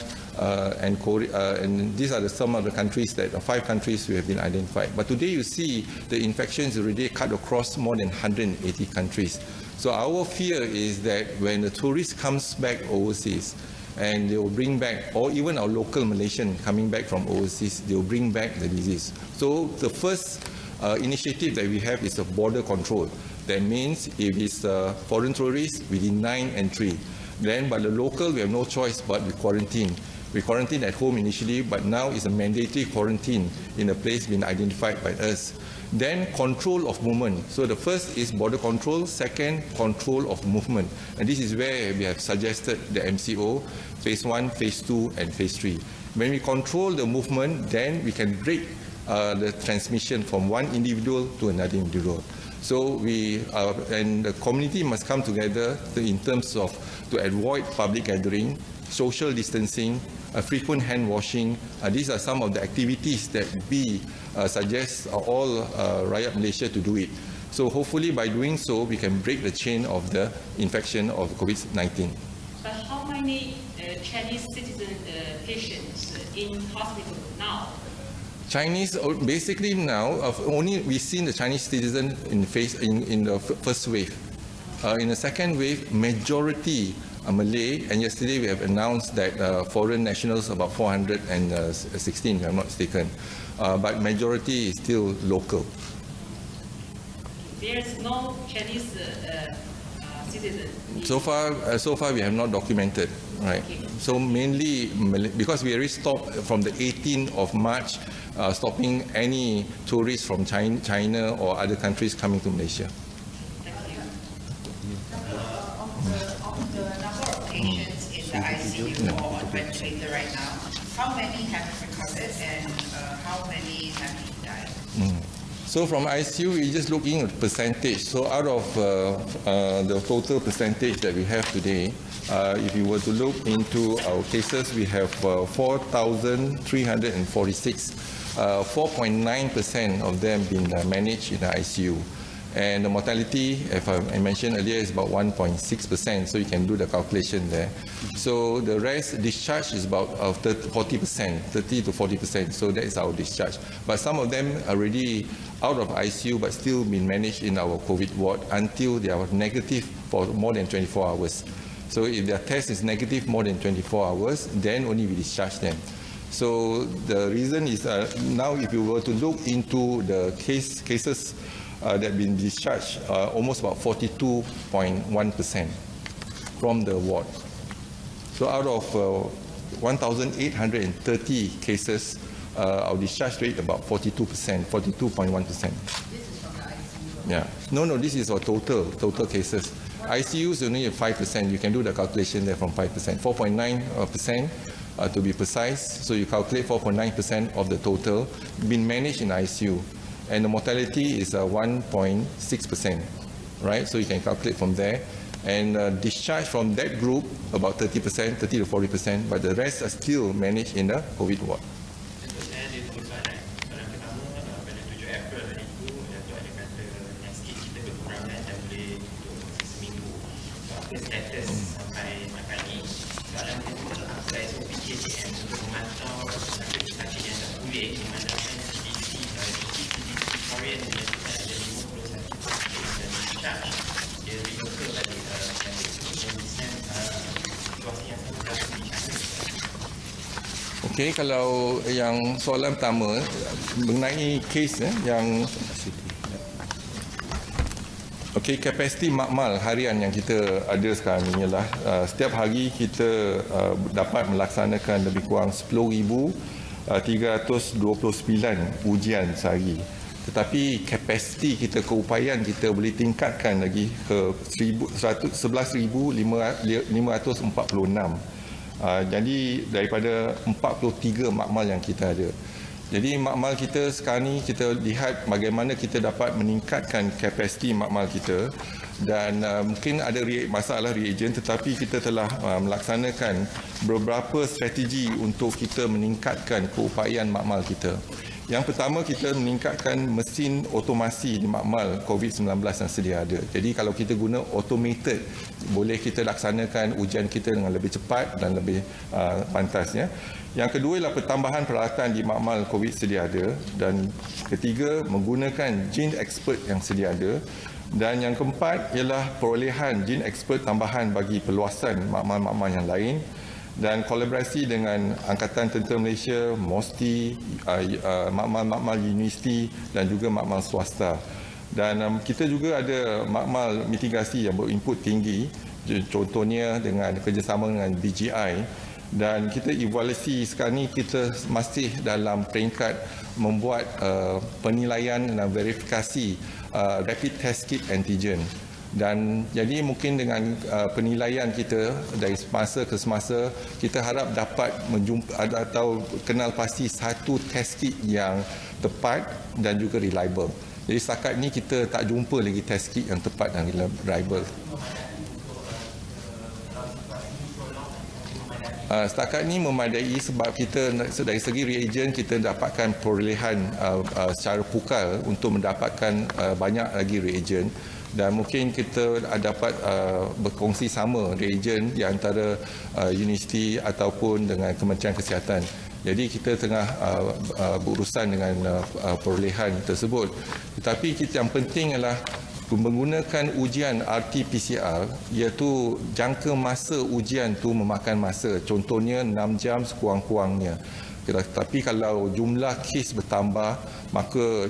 and Korea, and these are some of the countries that 5 countries we have been identified. But today you see the infections already cut across more than 180 countries. So our fear is that when the tourist comes back overseas, and they will bring back, or even our local Malaysian coming back from overseas, they will bring back the disease. So the first initiative that we have is a border control. That means if it's foreign tourists, we deny entry. Then by the local, we have no choice but we quarantine. We quarantine at home initially, but now it's a mandatory quarantine in a place being identified by us. Then control of movement. So the first is border control, second, control of movement. And this is where we have suggested the MCO, phase 1, phase 2, and phase 3. When we control the movement, then we can break the transmission from one individual to another individual. So and the community must come together in terms of to avoid public gathering, social distancing, frequent hand washing. These are some of the activities that we suggest all Rakyat Malaysia to do it. So hopefully by doing so, we can break the chain of the infection of COVID-19. But how many Chinese citizen patients in hospital now? Chinese, basically now, only we've seen the Chinese citizen in the first wave. In the second wave, majority are Malay, and yesterday we have announced that foreign nationals, about 416, if I'm not mistaken, but majority is still local. There's no Chinese citizen. So far we have not documented, right? Okay. So mainly because we already stopped from the 18th of March, stopping any tourists from China or other countries coming to Malaysia. Of the number of patients in the ICU or on ventilator right now, how many have recovered and how many have died? So from ICU, we're just looking at percentage. So out of the total percentage that we have today, if you were to look into our cases, we have 4,346. 4.9% of them been managed in the ICU. And the mortality, if I mentioned earlier, is about 1.6%, so you can do the calculation there. So the rest, discharge is about 40%, 30 to 40%, so that is our discharge. But some of them are already out of ICU, but still been managed in our COVID ward until they are negative for more than 24 hours. So if their test is negative more than 24 hours, then only we discharge them. So the reason is now if you were to look into the cases that have been discharged, almost about 42.1% from the ward. So out of 1,830 cases, our discharge rate about 42%, 42.1%. This is from the ICU. Yeah. No, this is for total cases. ICU is only 5%. You can do the calculation there from 5%. 4.9% to be precise. So you calculate 4.9% of the total been managed in ICU. And the mortality is 1.6%. Right? So you can calculate from there. And discharge from that group, about 30%, 30 to 40%. But the rest are still managed in the COVID ward. Okey, kalau yang soalan pertama mengenai kes yang kapasiti makmal harian yang kita ada sekarang ini ialah setiap hari kita dapat melaksanakan lebih kurang 10,329 ujian sehari. Tetapi kapasiti kita, keupayaan kita boleh tingkatkan lagi ke 11,546. Jadi daripada 43 makmal yang kita ada. Jadi makmal kita sekarang ni kita lihat bagaimana kita dapat meningkatkan kapasiti makmal kita, dan mungkin ada masalah reagen, tetapi kita telah melaksanakan beberapa strategi untuk kita meningkatkan keupayaan makmal kita. Yang pertama, kita meningkatkan mesin otomasi di makmal COVID-19 yang sedia ada. Jadi kalau kita guna automated, boleh kita laksanakan ujian kita dengan lebih cepat dan lebih pantas. Ya. Yang kedua ialah pertambahan peralatan di makmal COVID sedia ada. Dan ketiga, menggunakan jin expert yang sedia ada. Dan yang keempat ialah perolehan jin expert tambahan bagi perluasan makmal-makmal yang lain. Dan kolaborasi dengan Angkatan Tentera Malaysia, MOSTI, makmal-makmal universiti dan juga makmal swasta. Dan kita juga ada makmal mitigasi yang berinput tinggi, contohnya dengan kerjasama dengan DJI. Dan kita evaluasi sekarang ni kita masih dalam peringkat membuat penilaian dan verifikasi rapid test kit antigen. Dan jadi mungkin dengan penilaian kita dari semasa ke semasa, kita harap dapat menjumpa atau kenal pasti satu test kit yang tepat dan juga reliable. Jadi setakat ini kita tak jumpa lagi test kit yang tepat dan reliable. Setakat ini memadai sebab kita dari segi reagen kita dapatkan perolehan secara pukal untuk mendapatkan banyak lagi reagen. Dan mungkin kita dapat berkongsi sama reagen di antara universiti ataupun dengan Kementerian Kesihatan. Jadi kita tengah berurusan dengan perolehan tersebut. Tetapi yang penting adalah menggunakan ujian RT-PCR, iaitu jangka masa ujian tu memakan masa. Contohnya 6 jam sekurang-kurangnya. Tetapi kalau jumlah kes bertambah, maka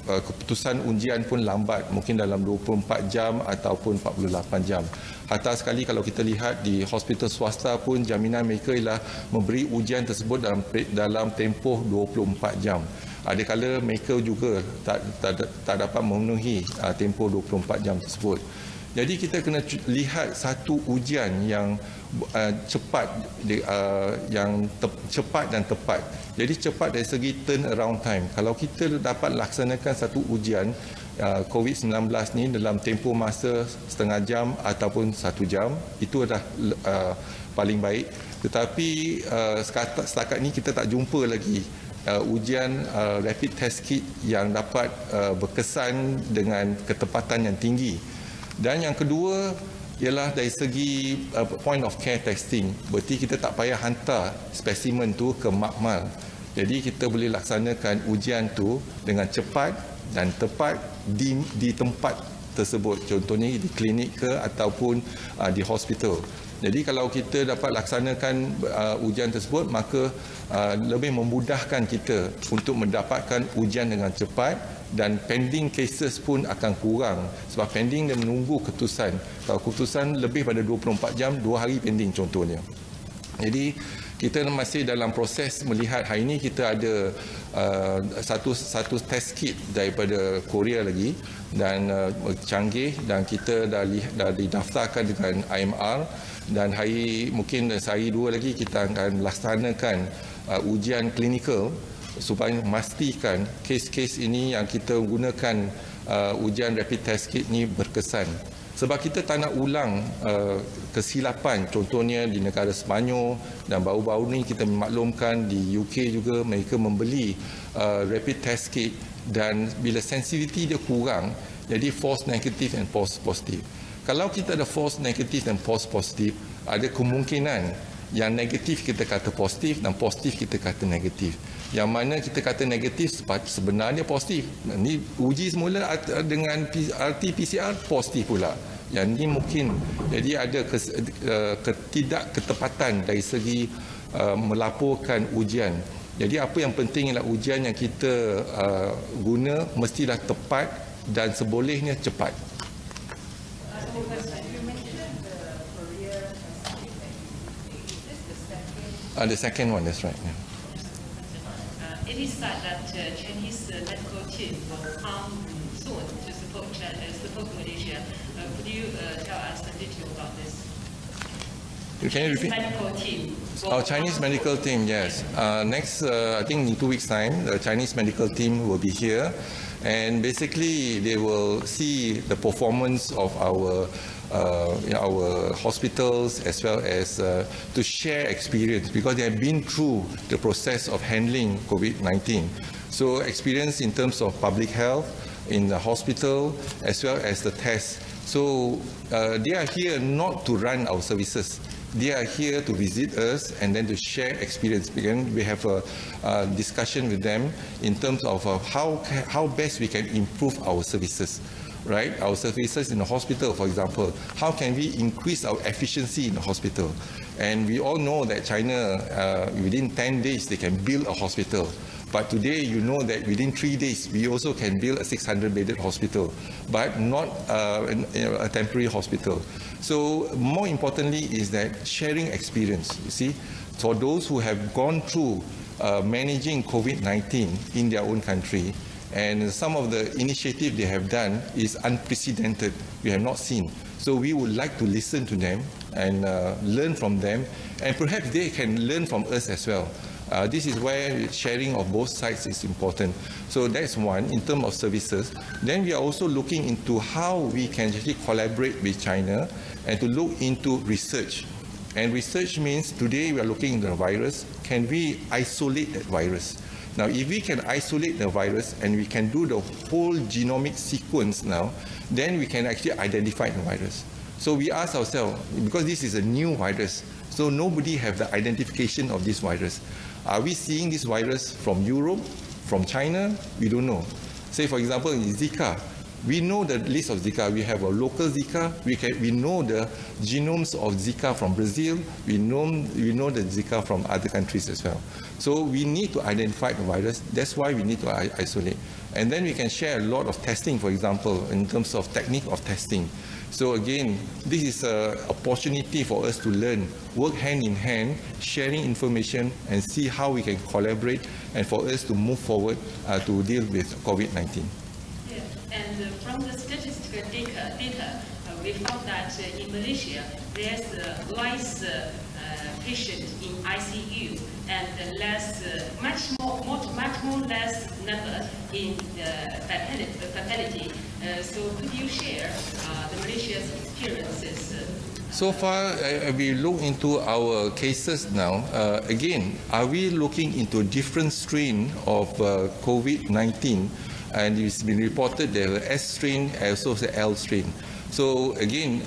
keputusan ujian pun lambat, mungkin dalam 24 jam ataupun 48 jam. Hatta sekali kalau kita lihat di hospital swasta pun jaminan mereka ialah memberi ujian tersebut dalam tempoh 24 jam. Adakala mereka juga tak dapat memenuhi tempoh 24 jam tersebut. Jadi kita kena lihat satu ujian yang cepat cepat dan tepat. Jadi cepat dari segi turnaround time. Kalau kita dapat laksanakan satu ujian COVID-19 ni dalam tempoh masa setengah jam ataupun 1 jam, itu adalah paling baik. Tetapi setakat ni kita tak jumpa lagi ujian rapid test kit yang dapat berkesan dengan ketepatan yang tinggi. Dan yang kedua ialah dari segi point of care testing. Berarti kita tak payah hantar spesimen tu ke makmal. Jadi kita boleh laksanakan ujian tu dengan cepat dan tepat di tempat tersebut. Contohnya di klinik ke ataupun di hospital. Jadi kalau kita dapat laksanakan ujian tersebut, maka lebih memudahkan kita untuk mendapatkan ujian dengan cepat, dan pending cases pun akan kurang sebab pending dia menunggu keputusan. Kalau keputusan lebih pada 24 jam, 2 hari pending contohnya. Jadi Kita masih dalam proses melihat. Hari ini kita ada satu test kit daripada Korea lagi dan canggih, dan kita dah didaftarkan dengan IMR, dan mungkin sehari dua lagi kita akan laksanakan ujian klinikal supaya memastikan kes-kes ini yang kita gunakan ujian rapid test kit ni berkesan. Sebab kita tak nak ulang kesilapan, contohnya di negara Sepanyol, dan baru-baru ni kita memaklumkan di UK juga mereka membeli rapid test kit, dan bila sensitivity dia kurang, jadi false negative and false positive. Kalau kita ada false negative dan false positive, ada kemungkinan yang negatif kita kata positif dan positif kita kata negatif. Yang mana kita kata negatif sebenarnya positif. Ini uji semula dengan RT-PCR positif pula. Yang ini mungkin jadi ada ketidakketepatan dari segi melaporkan ujian. Jadi apa yang penting ialah ujian yang kita guna mestilah tepat dan sebolehnya cepat. The second one, that's right. Yeah. It is said that Chinese medical team will come soon to support Malaysia. Could you tell us a little about this? Can you repeat? Medical team. Chinese medical team, yes. Next, I think in 2 weeks' time, the Chinese medical team will be here, and basically they will see the performance of our hospitals, as well as to share experience, because they have been through the process of handling COVID-19. So experience in terms of public health in the hospital, as well as the tests. So they are here not to run our services. They are here to visit us and then to share experience. Again, we have a discussion with them in terms of how best we can improve our services. Right, our services in the hospital, for example, how can we increase our efficiency in the hospital? And we all know that China, within 10 days, they can build a hospital. But today, you know that within 3 days, we also can build a 600-bedded hospital, but not a temporary hospital. So more importantly is that sharing experience, you see, for those who have gone through managing COVID-19 in their own country, and some of the initiative they have done is unprecedented. We have not seen. So we would like to listen to them and learn from them, and perhaps they can learn from us as well. This is where sharing of both sides is important. So that's one, in terms of services. Then we are also looking into how we can actually collaborate with China and to look into research. And research means today we are looking into the virus. Can we isolate that virus? Now, if we can isolate the virus and we can do the whole genomic sequence now, then we can actually identify the virus. So we ask ourselves, because this is a new virus, so nobody have the identification of this virus. Are we seeing this virus from Europe, from China? We don't know. Say, for example, in Zika, we know the list of Zika. We have a local Zika. We know the genomes of Zika from Brazil. We know the Zika from other countries as well. So we need to identify the virus. That's why we need to isolate. And then we can share a lot of testing, for example, in terms of technique of testing. So again, this is an opportunity for us to learn, work hand in hand, sharing information, and see how we can collaborate, and for us to move forward to deal with COVID-19. And from the statistical data, we found that in Malaysia, there's less patient in ICU and much more less number in fatality. So could you share the Malaysia's experiences? So far, we look into our cases now. Again, are we looking into different strain of COVID-19? And it's been reported there are S strain as well as L strain. So again,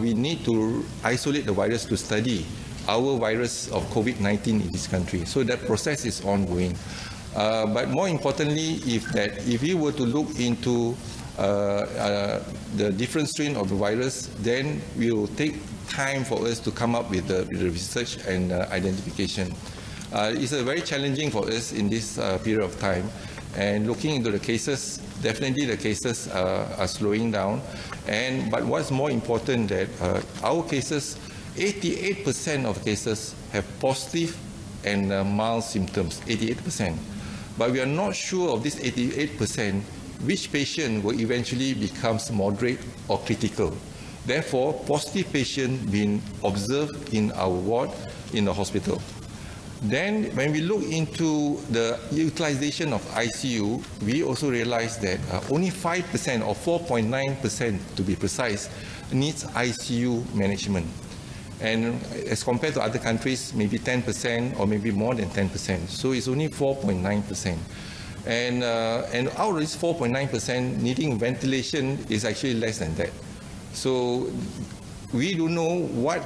we need to isolate the virus to study our virus of COVID-19 in this country. So that process is ongoing. But more importantly, if we were to look into the different strain of the virus, then we will take time for us to come up with the research and identification. It's very challenging for us in this period of time. And looking into the cases, definitely the cases are slowing down. But what's more important that our cases, 88% of cases have positive and mild symptoms, 88%. But we are not sure of this 88% which patient will eventually becomes moderate or critical. Therefore, positive patient being observed in our ward in the hospital. Then, when we look into the utilization of ICU, we also realize that only 5% or 4.9% to be precise needs ICU management. And as compared to other countries, maybe 10% or maybe more than 10%. So it's only 4.9%. And out of this 4.9%, needing ventilation is actually less than that. So we don't know what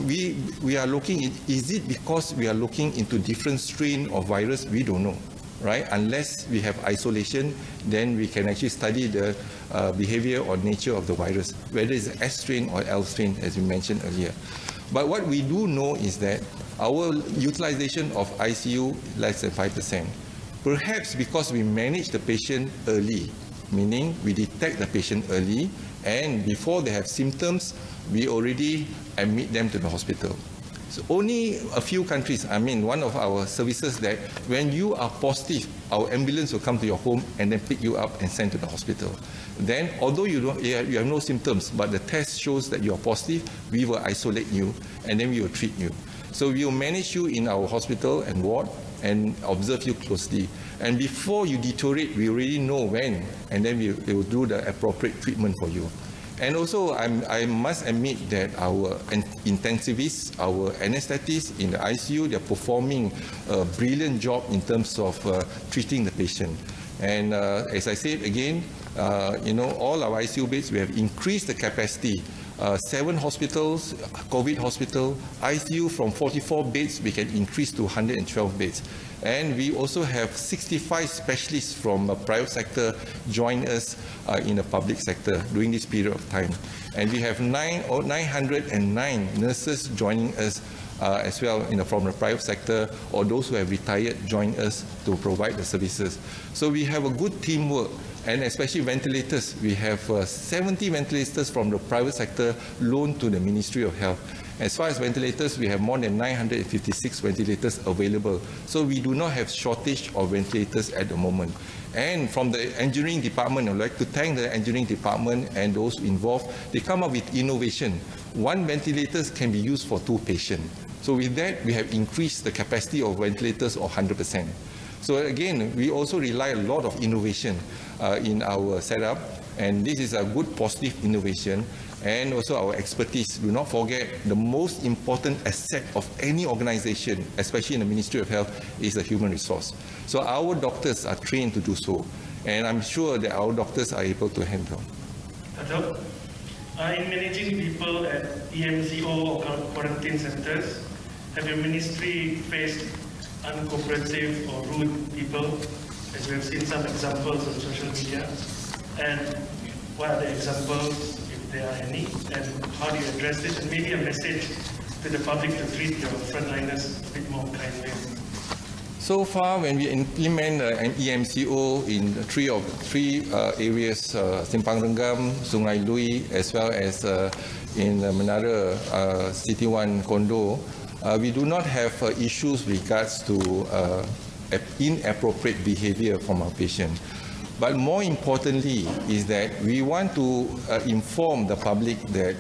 we are looking at. Is it because we are looking into different strain of virus? We don't know, right? Unless we have isolation, then we can actually study the behavior or nature of the virus, whether it's S strain or L strain, as we mentioned earlier. But what we do know is that our utilization of ICU less than 5%. Perhaps because we manage the patient early, meaning we detect the patient early, and before they have symptoms, we already admit them to the hospital. So only a few countries, I mean, one of our services that when you are positive, our ambulance will come to your home and then pick you up and send to the hospital. Then, although you have no symptoms, but the test shows that you are positive, we will isolate you and then we will treat you. So we will manage you in our hospital and ward and observe you closely. And before you deteriorate, we already know when, and then we will do the appropriate treatment for you. And also, I must admit that our intensivists, our anesthetists in the ICU, they're performing a brilliant job in terms of treating the patient. And as I said again, all our ICU beds, we have increased the capacity. 7 hospitals, COVID hospital, ICU from 44 beds, we can increase to 112 beds. And we also have 65 specialists from the private sector join us in the public sector during this period of time. And we have 909 nurses joining us as well from the private sector, or those who have retired join us to provide the services. So we have a good teamwork. And especially ventilators, we have 70 ventilators from the private sector loaned to the Ministry of Health. As far as ventilators, we have more than 956 ventilators available. So we do not have shortage of ventilators at the moment. And from the engineering department, I'd like to thank the engineering department and those involved. They come up with innovation. 1 ventilator can be used for 2 patients. So with that, we have increased the capacity of ventilators of 100%. So again, we also rely a lot of innovation in our setup, and this is a good positive innovation, and also our expertise. Do not forget, the most important asset of any organization, especially in the Ministry of Health, is the human resource. So our doctors are trained to do so, and I'm sure that our doctors are able to handle. Dr. In managing people at EMCO or quarantine centers, have your ministry faced uncooperative or rude people, as we have seen some examples on social media? And what are the examples, if there are any, and how do you address this? And maybe a message to the public to treat your frontliners a bit more kindly. So far, when we implement an EMCO in three areas, Simpang Renggam, Sungai Lui, as well as in Menara City 1 condo, we do not have issues regards to inappropriate behavior from our patient. But more importantly is that we want to inform the public that,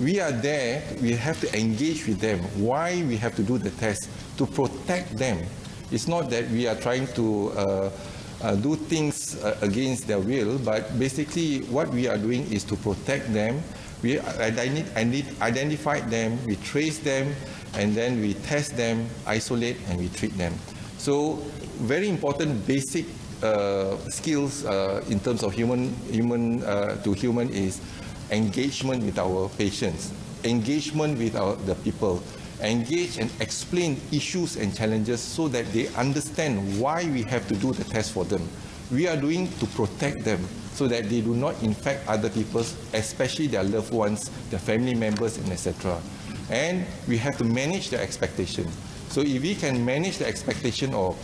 we are there, we have to engage with them. Why we have to do the test? To protect them. It's not that we are trying to do things against their will, but basically what we are doing is to protect them. We identify them, we trace them, and then we test them, isolate, and we treat them. So very important basic skills in terms of human to human is engagement with our patients, engagement with the people, engage and explain issues and challenges so that they understand why we have to do the test for them. We are doing to protect them so that they do not infect other people, especially their loved ones, their family members, and etc. And we have to manage the expectation. So if we can manage the expectation of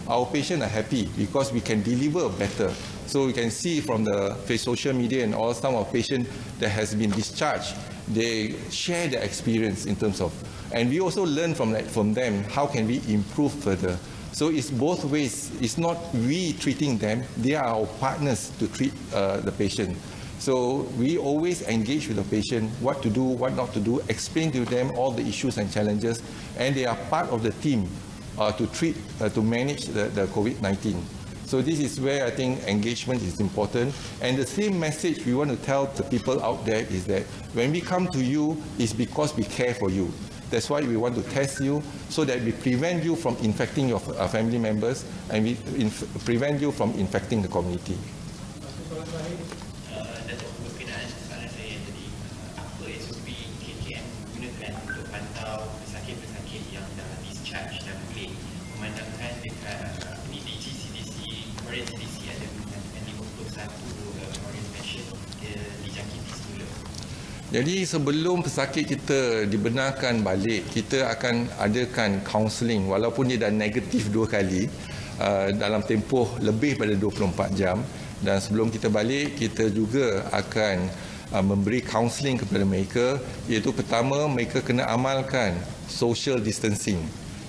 our patients are happy because we can deliver better. So we can see from the social media and all, some of patients that has been discharged, they share their experience in terms of And we also learn from them how can we improve further. So it's both ways. It's not we treating them, they are our partners to treat the patient. So we always engage with the patient, what to do, what not to do, explain to them all the issues and challenges, and they are part of the team to manage the COVID-19. So this is where I think engagement is important. And the same message we want to tell the people out there is that when we come to you, it's because we care for you. That's why we want to test you so that we prevent you from infecting your family members and we prevent you from infecting the community. Datuk berkenaan soalan saya tadi, apa SOP KKM gunakan untuk pantau pesakit-pesakit yang dah discharge dan boleh memandangkan dekat DGCDC, Korean CDC ada mengatakan 51 Korean patient dijangkiti semula. Jadi sebelum pesakit kita dibenarkan balik, kita akan adakan counselling walaupun dia dah negatif 2 kali dalam tempoh lebih pada 24 jam. Dan sebelum kita balik, kita juga akan memberi counselling kepada mereka, iaitu pertama, mereka kena amalkan social distancing.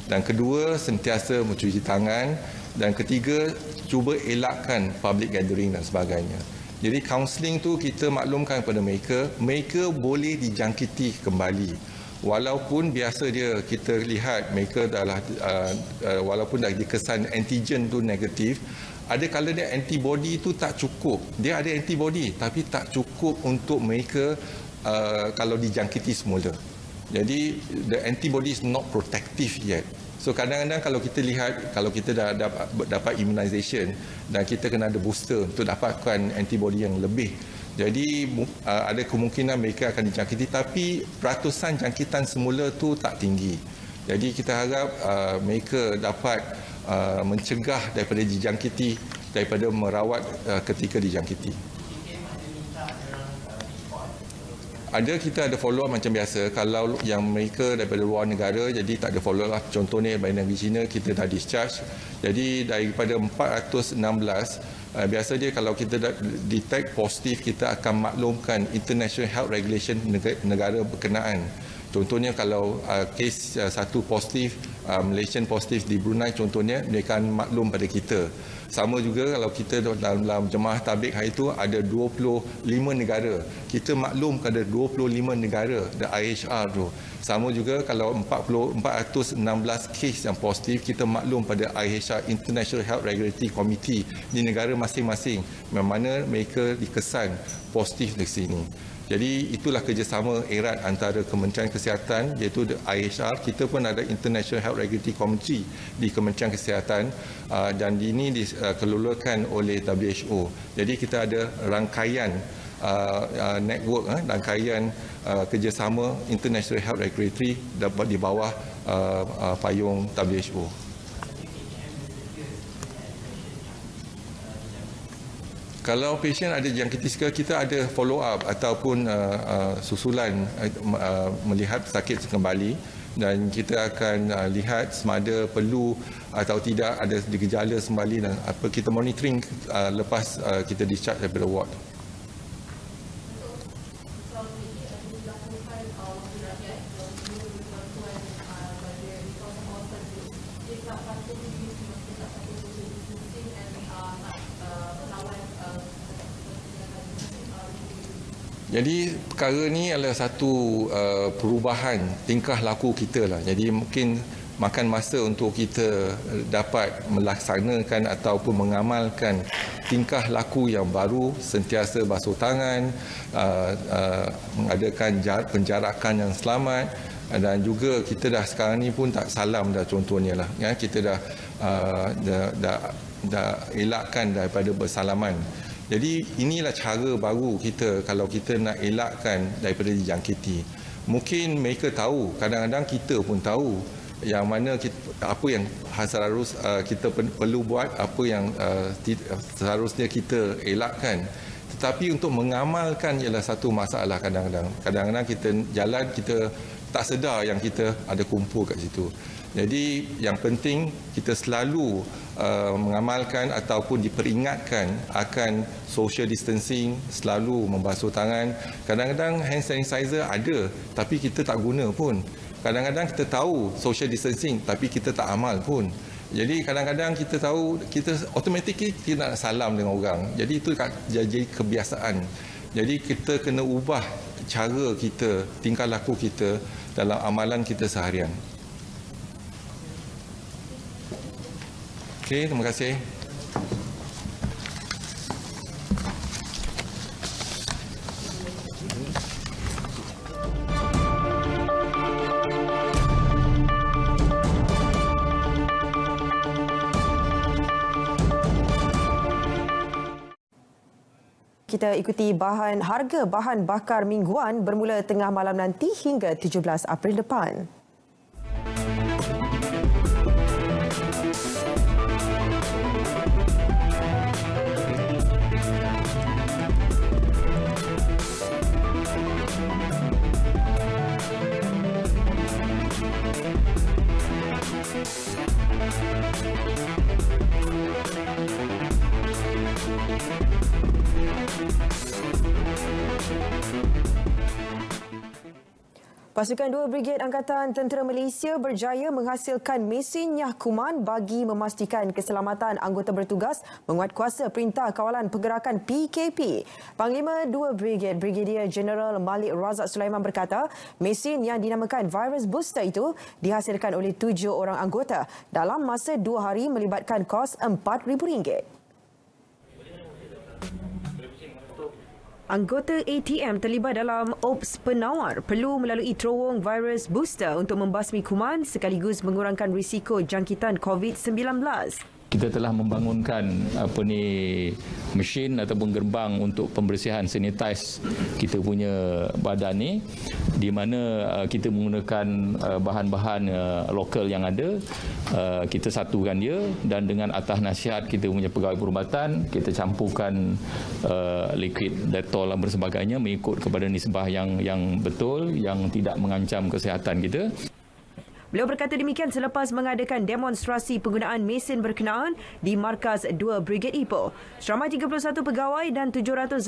Dan kedua, sentiasa mencuci tangan. Dan ketiga, cuba elakkan public gathering dan sebagainya. Jadi counselling tu kita maklumkan kepada mereka, mereka boleh dijangkiti kembali. Walaupun biasa dia kita lihat mereka adalah walaupun dah dikesan antigen tu negatif, ada kala dia antibody itu tak cukup. Dia ada antibody tapi tak cukup untuk mereka kalau dijangkiti semula. Jadi the antibody is not protective yet. So kadang-kadang kalau kita lihat, kalau kita dah dapat immunization dan kita kena ada booster untuk dapatkan antibody yang lebih. Jadi ada kemungkinan mereka akan dijangkiti tapi peratusan jangkitan semula tu tak tinggi. Jadi kita harap mereka dapat mencegah daripada dijangkiti daripada merawat ketika dijangkiti. Kita ada follow up macam biasa. Kalau yang mereka daripada luar negara, jadi tak ada follow up. Contohnya dari negeri China, kita dah discharge. Jadi daripada 416, biasa dia kalau kita detect positif, kita akan maklumkan International Health Regulation negara berkenaan. Contohnya kalau kes satu positif, Malaysian positif di Brunei contohnya, mereka akan maklum pada kita. Sama juga kalau kita dalam jemaah tabligh hari itu ada 25 negara. Kita maklum pada 25 negara, the IHR tu. Sama juga kalau 416 kes yang positif, kita maklum pada IHR, International Health Regulatory Committee di negara masing-masing, mana mereka dikesan positif di sini. Jadi itulah kerjasama erat antara Kementerian Kesihatan iaitu IHR. Kita pun ada International Health Regulatory Committee di Kementerian Kesihatan dan ini dikeluarkan oleh WHO. Jadi kita ada rangkaian network, rangkaian kerjasama International Health Regulatory di bawah payung WHO. Kalau pasien ada jangkiti sekali, kita ada follow up ataupun susulan melihat pesakit kembali dan kita akan lihat semada perlu atau tidak ada gejala kembali dan apa kita monitoring lepas kita discharge daripada ward. Jadi perkara ni adalah satu perubahan tingkah laku kita lah. Jadi mungkin makan masa untuk kita dapat melaksanakan ataupun mengamalkan tingkah laku yang baru, sentiasa basuh tangan, mengadakan penjarakan yang selamat dan juga kita dah sekarang ni pun tak salam dah contohnya lah. Ya, kita dah elakkan daripada bersalaman. Jadi inilah cara baru kita kalau kita nak elakkan daripada dijangkiti. Mungkin mereka tahu, kadang-kadang kita pun tahu yang mana apa yang harus kita perlu buat, apa yang seharusnya kita elakkan. Tetapi untuk mengamalkan ialah satu masalah kadang-kadang. Kadang-kadang kita jalan, kita tak sedar yang kita ada kumpul kat situ. Jadi yang penting kita selalu mengamalkan ataupun diperingatkan akan social distancing, selalu membasuh tangan. Kadang-kadang hand sanitizer ada tapi kita tak guna pun. Kadang-kadang kita tahu social distancing tapi kita tak amal pun. Jadi kadang-kadang kita tahu, kita automatically kita nak salam dengan orang. Jadi itu jadi kebiasaan. Jadi kita kena ubah cara kita, tingkah laku kita dalam amalan kita seharian. Okey, terima kasih. Kita ikuti harga bahan bakar mingguan bermula tengah malam nanti hingga 17 April depan. Pasukan 2 Brigade Angkatan Tentera Malaysia berjaya menghasilkan mesin nyah kuman bagi memastikan keselamatan anggota bertugas menguatkuasa Perintah Kawalan Pergerakan PKP. Panglima 2 Brigade Brigadier Jeneral Malik Razak Sulaiman berkata, mesin yang dinamakan Virus Booster itu dihasilkan oleh 7 orang anggota dalam masa 2 hari melibatkan kos RM4,000. Anggota ATM terlibat dalam Ops Penawar perlu melalui terowong virus booster untuk membasmi kuman sekaligus mengurangkan risiko jangkitan COVID-19. Kita telah membangunkan mesin ataupun gerbang untuk pembersihan sanitize kita punya badan ni, di mana kita menggunakan bahan-bahan lokal yang ada, kita satukan dia dan dengan atas nasihat kita punya pegawai perubatan, kita campurkan liquid Dettol dan sebagainya mengikut kepada nisbah yang betul, yang tidak mengancam kesihatan kita. Beliau berkata demikian selepas mengadakan demonstrasi penggunaan mesin berkenaan di markas 2 Brigade Ipoh. Seramai 31 pegawai dan 780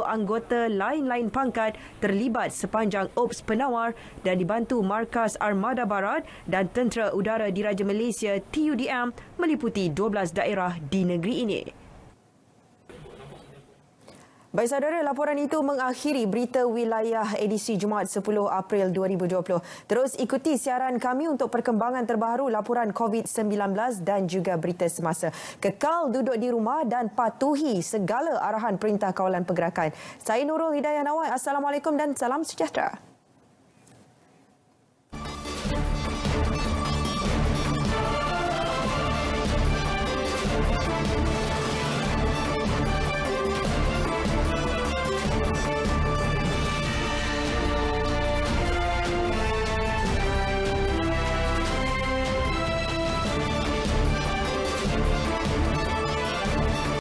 anggota lain-lain pangkat terlibat sepanjang Ops Penawar dan dibantu markas Armada Barat dan Tentera Udara Diraja Malaysia TUDM meliputi 12 daerah di negeri ini. Baik saudara, laporan itu mengakhiri berita wilayah edisi Jumaat 10 April 2020. Terus ikuti siaran kami untuk perkembangan terbaru laporan COVID-19 dan juga berita semasa. Kekal duduk di rumah dan patuhi segala arahan Perintah Kawalan Pergerakan. Saya Nurul Hidayah Nawai. Assalamualaikum dan salam sejahtera.